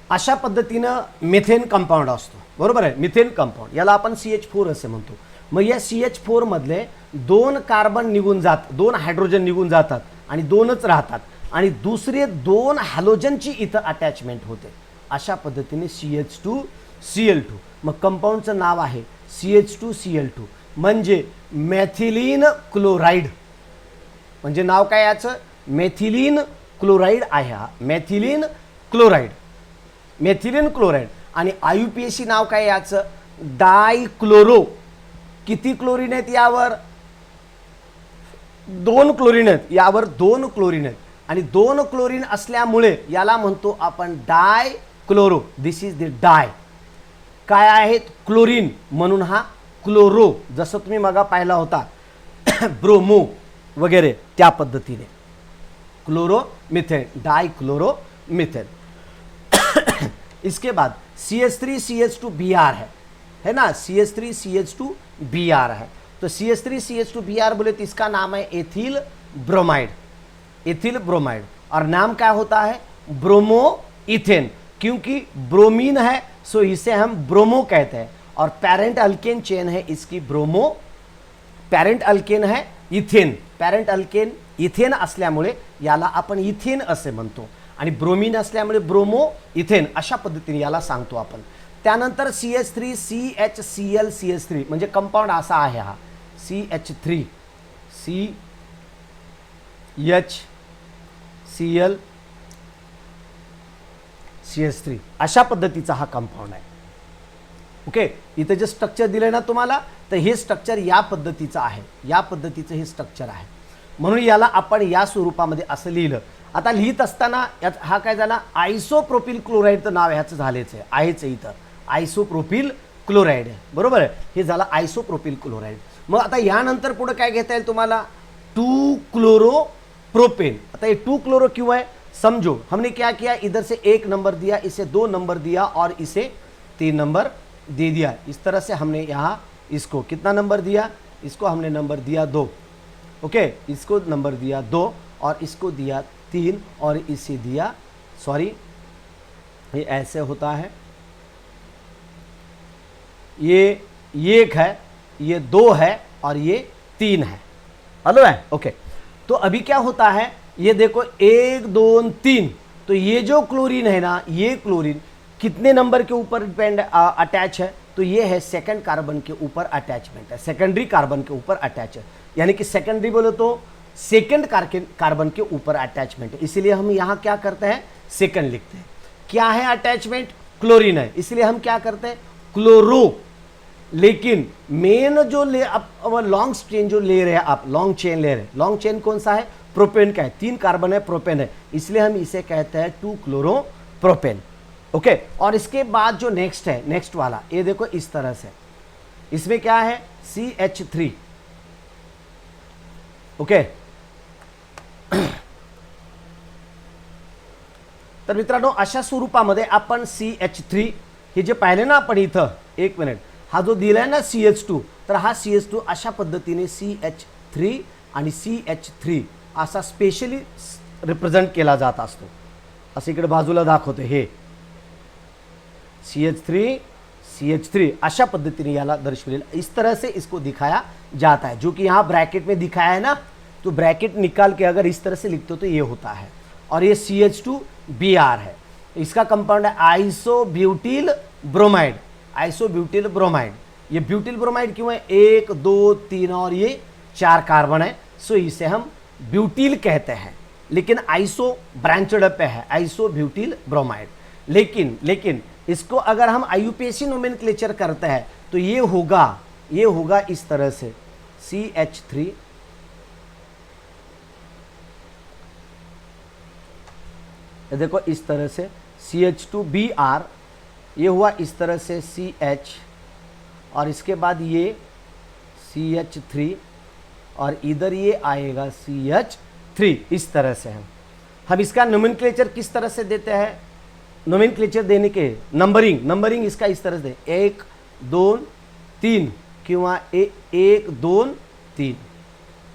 अशा पद्धतीनं मिथेन कंपाऊंड असतो, बरोबर आहे. मिथेन कंपाऊंड याला आपण CH4 असे म्हणतो. मग या CH4 मधले 2 कार्बन निघून जात, 2 हायड्रोजन निघून जातात आणि 2च राहतात आणि दुसरे 2 हॅलोजनची इथं अटॅचमेंट होते. अशा पद्धतीने CH2Cl2. मग कंपाऊंडचं नाव आहे CH2Cl2, म्हणजे मेथिलीन क्लोराईड. म्हणजे नाव काय याचं? मेथिलीन क्लोराईड आहे हा, मेथिलीन क्लोराईड. Methylene chloride. आणि IUPAC नाव काय याचं? डायक्लोरो. किती क्लोरीन आहेत यावर? 2 क्लोरीन आहेत यावर, 2 क्लोरीन आहेत. आणि 2 क्लोरीन असल्यामुळे याला म्हणतो आपण डायक्लोरो. This is the dye. काय आहेत? क्लोरीन, म्हणून हा क्लोरो. जसं तुम्ही मगा पाहिला होता ब्रोमो वगैरे त्या पद्धतीने. Chloro methane, डायक्लोरो methane. इसके बाद CH3CH2Br है ना, CH3CH2Br है. तो CH3CH2Br बोले तो इसका नाम है एथिल ब्रोमाइड. Ethyl bromide. और नाम क्या होता है? Bromo ethane. क्योंकि ब्रोमीन है सो इसे हम ब्रोमो कहते हैं. और पेरेंट अल्केन चेन है इसकी ब्रोमो. पेरेंट अल्केन है इथेन. पेरेंट अल्केन इथेन असल्यामुळे याला आपण इथेन असे म्हणतो आणि ब्रोमीन असल्यामुळे ब्रोमो इथेन अशा पद्धतीने याला सांगतो आपण. त्यानंतर CH3CHClCH3 म्हणजे कंपाऊंड असा आहे हा CH3CHClCH3 अशा पद्धतीचा हा कंपाऊंड आहे. ओके. इथे जे स्ट्रक्चर दिले ना तुम्हाला, तर हे स्ट्रक्चर या पद्धतीचं आहे, या पद्धतीचं हे स्ट्रक्चर आहे. म्हणून याला आपण या स्वरूपामध्ये असं लिहिलं. आता लिहित असताना यात हा काय झाला? आयसोप्रोपिल क्लोराईडचं नाव ह्याचं झालेच आहे, आहेच इथं आयसोप्रोपिल क्लोराईड आहे, बरोबर आहे. हे झालं आयसोप्रोपिल क्लोराईड. मग आता यानंतर पुढे काय घेता येईल तुम्हाला? 2 क्लोरो प्रोपेन. आता ये 2 क्लोरो क्यों है? समझो हमने क्या किया, इधर से 1 नंबर दिया, इसे 2 नंबर दिया और इसे 3 नंबर दे दिया. इस तरह से हमने यहाँ इसको कितना नंबर दिया? इसको हमने नंबर दिया 2. ओके. इसको नंबर दिया 2 और इसको दिया 3 और इसे दिया, सॉरी ये ऐसे होता है, ये 1 है, ये 2 है और ये 3 है. हेलो है. ओके. तो अभी क्या होता है, ये देखो 1 2 3. तो ये जो क्लोरीन है ना, ये क्लोरीन कितने नंबर के ऊपर डिपेंड अटैच है? तो ये है सेकंड कार्बन के ऊपर अटैचमेंट है, सेकेंडरी कार्बन के ऊपर अटैच है. यानी कि सेकेंडरी बोले तो सेकंड कार्बन के ऊपर अटैचमेंट है, इसलिए हम यहाँ क्या करते हैं? सेकंड लिखते हैं. क्या है अटैचमेंट? क्लोरीन है, इसलिए हम क्या करते हैं? क्लोरो. लेकिन मेन जो ले आप लॉन्ग चेन जो ले रहे हैं, आप लॉन्ग चेन ले रहे हैं, लॉन्ग चेन कौन सा है? प्रोपेन का है. 3 कार्बन है, प्रोपेन है, इसलिए हम इसे कहते हैं 2 क्लोरो प्रोपेन. ओके. और इसके बाद जो नेक्स्ट है, नेक्स्ट वाला ये देखो इस तरह से, इसमें क्या है? CH3. ओके. तर मित्रांनो अशा स्वरूपामध्ये आपण CH3 हे जे पाहिले ना आपण इथं, 1 मिनिट, हा जो दिलाय ना CH2, तर हा CH2 अशा पद्धतीने CH3 आणि CH3 असा स्पेशली रिप्रेझेंट केला जात असतो. असं इकडे बाजूला दाखवतो, हे CH3 अशा पद्धतीने याला दर्शवलेला, इस तरह से इसको दिखाया जाता है. जो कि यहाँ ब्रैकेट में दिखाया है ना, तो ब्रैकेट निकाल के अगर इस तरह से लिखते हो तो ये होता है. और ये CH2Br है. इसका कंपाउंड है आइसोब्यूटिल ब्रोमाइड. Isobutyl bromide. ये ब्यूटिल ब्रोमाइड क्यों है? 1 2 3 और ये 4 कार्बन है, सो इसे हम ब्यूटिल कहते हैं. लेकिन आइसो ब्रांचड अप है, आइसोब्यूटिल ब्रोमाइड. लेकिन इसको अगर हम IUPAC नोमेनक्लेचर करते हैं तो ये होगा इस तरह से CH3, देखो इस तरह से CH2Br, ये हुआ इस तरह से CH, और इसके बाद ये CH3 और इधर ये आएगा CH3. इस तरह से हम इसका नोमेनक्लेचर किस तरह से देते हैं? नोमेनक्लेचर देने के नंबरिंग इसका इस तरह से 1 2 3 किंवा 1 2 3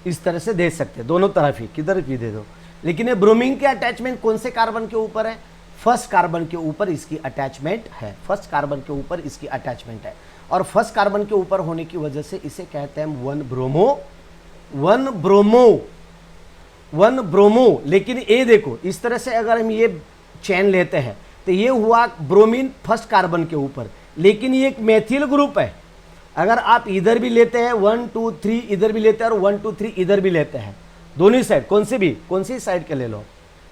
इस तरह से दे सकते हैं, दोनों तरफ ही, किधर भी दे दो. लेकिन ये ब्रोमीन के अटैचमेंट कौन से कार्बन के ऊपर है? फर्स्ट कार्बन के ऊपर इसकी अटैचमेंट है, फर्स्ट कार्बन के ऊपर इसकी अटैचमेंट है। और फर्स्ट कार्बन के ऊपर होने की वजह से इसे कहते हैं 1 ब्रोमो। लेकिन ये देखो, इस तरह से अगर हम ये चेन लेते हैं तो ये हुआ ब्रोमीन फर्स्ट कार्बन के ऊपर, लेकिन ये एक मेथिल ग्रुप है। अगर आप इधर भी लेते हैं 1 2 3, इधर भी लेते हैं और 1 2 3 इधर भी लेते हैं, दोनों साइड कौन सी साइड के ले लो,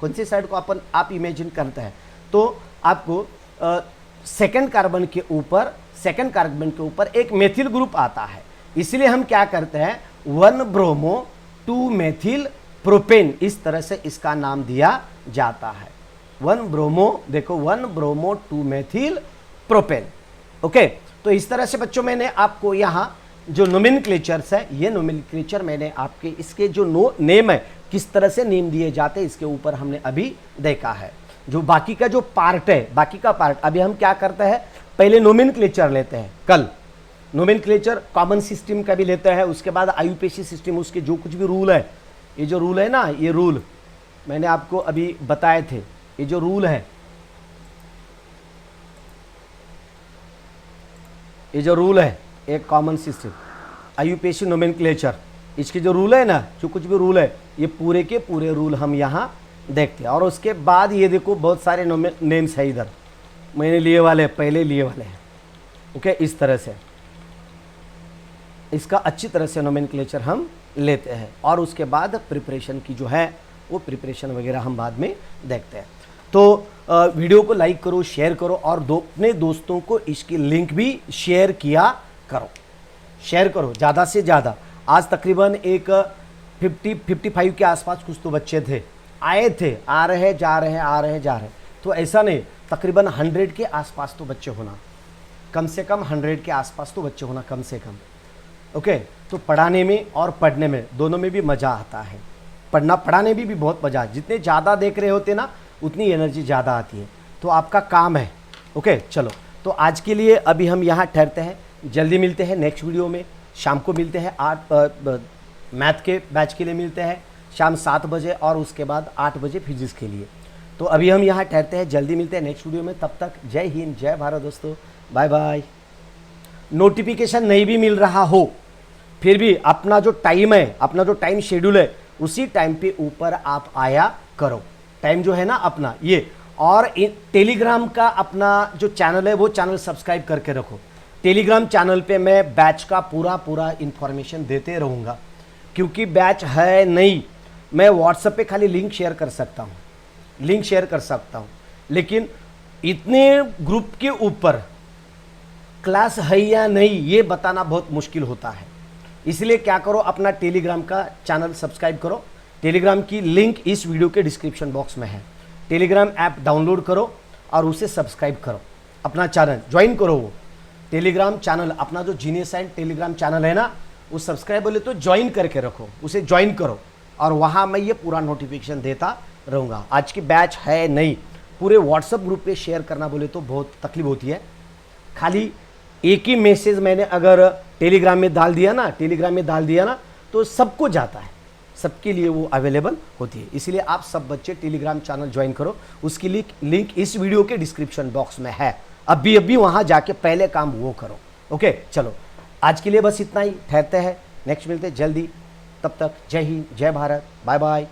कौन सी साइड को आप इमेजिन करते हैं, तो आपको सेकंड कार्बन के ऊपर एक मेथिल ग्रुप आता है। इसलिए हम क्या करते हैं 1 ब्रोमो 2 मेथिल प्रोपेन, इस तरह से इसका नाम दिया जाता है। 1 ब्रोमो, देखो 1 ब्रोमो 2 मेथिल प्रोपेन। ओके, तो इस तरह से बच्चों मैंने आपको यहाँ जो नोमेनक्लेचर्स है, ये नोमेनक्लेचर मैंने आपके इसके जो नेम है, किस तरह से नेम दिए जाते हैं, इसके ऊपर हमने अभी देखा है। जो बाकी का जो पार्ट है, बाकी का पार्ट अभी हम क्या करते हैं, पहले नोमेनक्लेचर लेते हैं, कल नोमेनक्लेचर कॉमन सिस्टम का भी लेते हैं, उसके बाद आयुपेशी सिस्टम, उसके जो कुछ भी रूल है, ये जो रूल है ना, ये रूल मैंने आपको अभी बताए थे, ये जो रूल है, ये जो रूल है एक कॉमन सिस्टम आयुपेशी नोमेनक्लेचर, इसके जो रूल है ना, जो कुछ भी रूल है, ये पूरे के पूरे रूल हम यहाँ देखते हैं। और उसके बाद ये देखो बहुत सारे नेम्स है, इधर मैंने लिए वाले पहले लिए वाले हैं। ओके, इस तरह से इसका अच्छी तरह से नोमेनक्लेचर हम लेते हैं, और उसके बाद प्रिपरेशन की जो है वो प्रिपरेशन वगैरह हम बाद में देखते हैं। तो वीडियो को लाइक करो, शेयर करो, और अपने दोस्तों को इसकी लिंक भी शेयर किया करो, शेयर करो ज़्यादा से ज़्यादा। आज तकरीबन एक 50-55 के आसपास कुछ तो बच्चे थे, आए थे, आ रहे जा रहे, तो ऐसा नहीं, तकरीबन 100 के आसपास तो बच्चे होना, कम से कम 100 के आसपास तो बच्चे होना कम से कम। ओके, तो पढ़ाने में और पढ़ने में दोनों में भी मज़ा आता है, पढ़ाने में भी बहुत मज़ा, जितने ज़्यादा देख रहे होते ना उतनी एनर्जी ज़्यादा आती है, तो आपका काम है। ओके, चलो, तो आज के लिए अभी हम यहाँ ठहरते हैं, जल्दी मिलते हैं नेक्स्ट वीडियो में, शाम को मिलते हैं 8 मैथ के बैच के लिए मिलते हैं शाम 7 बजे, और उसके बाद 8 बजे फिजिक्स के लिए। तो अभी हम यहाँ ठहरते हैं, जल्दी मिलते हैं नेक्स्ट वीडियो में, तब तक जय हिंद, जय भारत दोस्तों, बाय बाय। नोटिफिकेशन नहीं भी मिल रहा हो, फिर भी अपना जो टाइम है, अपना जो टाइम शेड्यूल है, उसी टाइम पे ऊपर आप आया करो, टाइम जो है ना अपना ये। और टेलीग्राम का अपना जो चैनल है वो चैनल सब्सक्राइब करके रखो। टेलीग्राम चैनल पे मैं बैच का पूरा इन्फॉर्मेशन देते रहूँगा, क्योंकि बैच है नहीं, मैं व्हाट्सएप पे खाली लिंक शेयर कर सकता हूँ, लेकिन इतने ग्रुप के ऊपर क्लास है या नहीं ये बताना बहुत मुश्किल होता है। इसलिए क्या करो, अपना टेलीग्राम का चैनल सब्सक्राइब करो, टेलीग्राम की लिंक इस वीडियो के डिस्क्रिप्शन बॉक्स में है। टेलीग्राम ऐप डाउनलोड करो और उसे सब्सक्राइब करो, अपना चैनल ज्वाइन करो। वो टेलीग्राम चैनल अपना जो जीनियस एंड टेलीग्राम चैनल है ना, वो सब्सक्राइब बोले तो ज्वाइन करके रखो, उसे ज्वाइन करो, और वहाँ मैं ये पूरा नोटिफिकेशन देता रहूँगा। आज की बैच है नहीं, पूरे व्हाट्सएप ग्रुप पे शेयर करना बोले तो बहुत तकलीफ होती है। खाली एक ही मैसेज मैंने अगर टेलीग्राम में डाल दिया ना, तो सबको जाता है, सबके लिए वो अवेलेबल होती है। इसलिए आप सब बच्चे टेलीग्राम चैनल ज्वाइन करो, उसकी लिंक इस वीडियो के डिस्क्रिप्शन बॉक्स में है। अभी वहाँ जाके पहले काम वो करो। ओके, चलो आज के लिए बस इतना ही, ठहरते हैं, नेक्स्ट मिलते हैं जल्दी, तब तक जय हिंद, जय भारत, बाय बाय।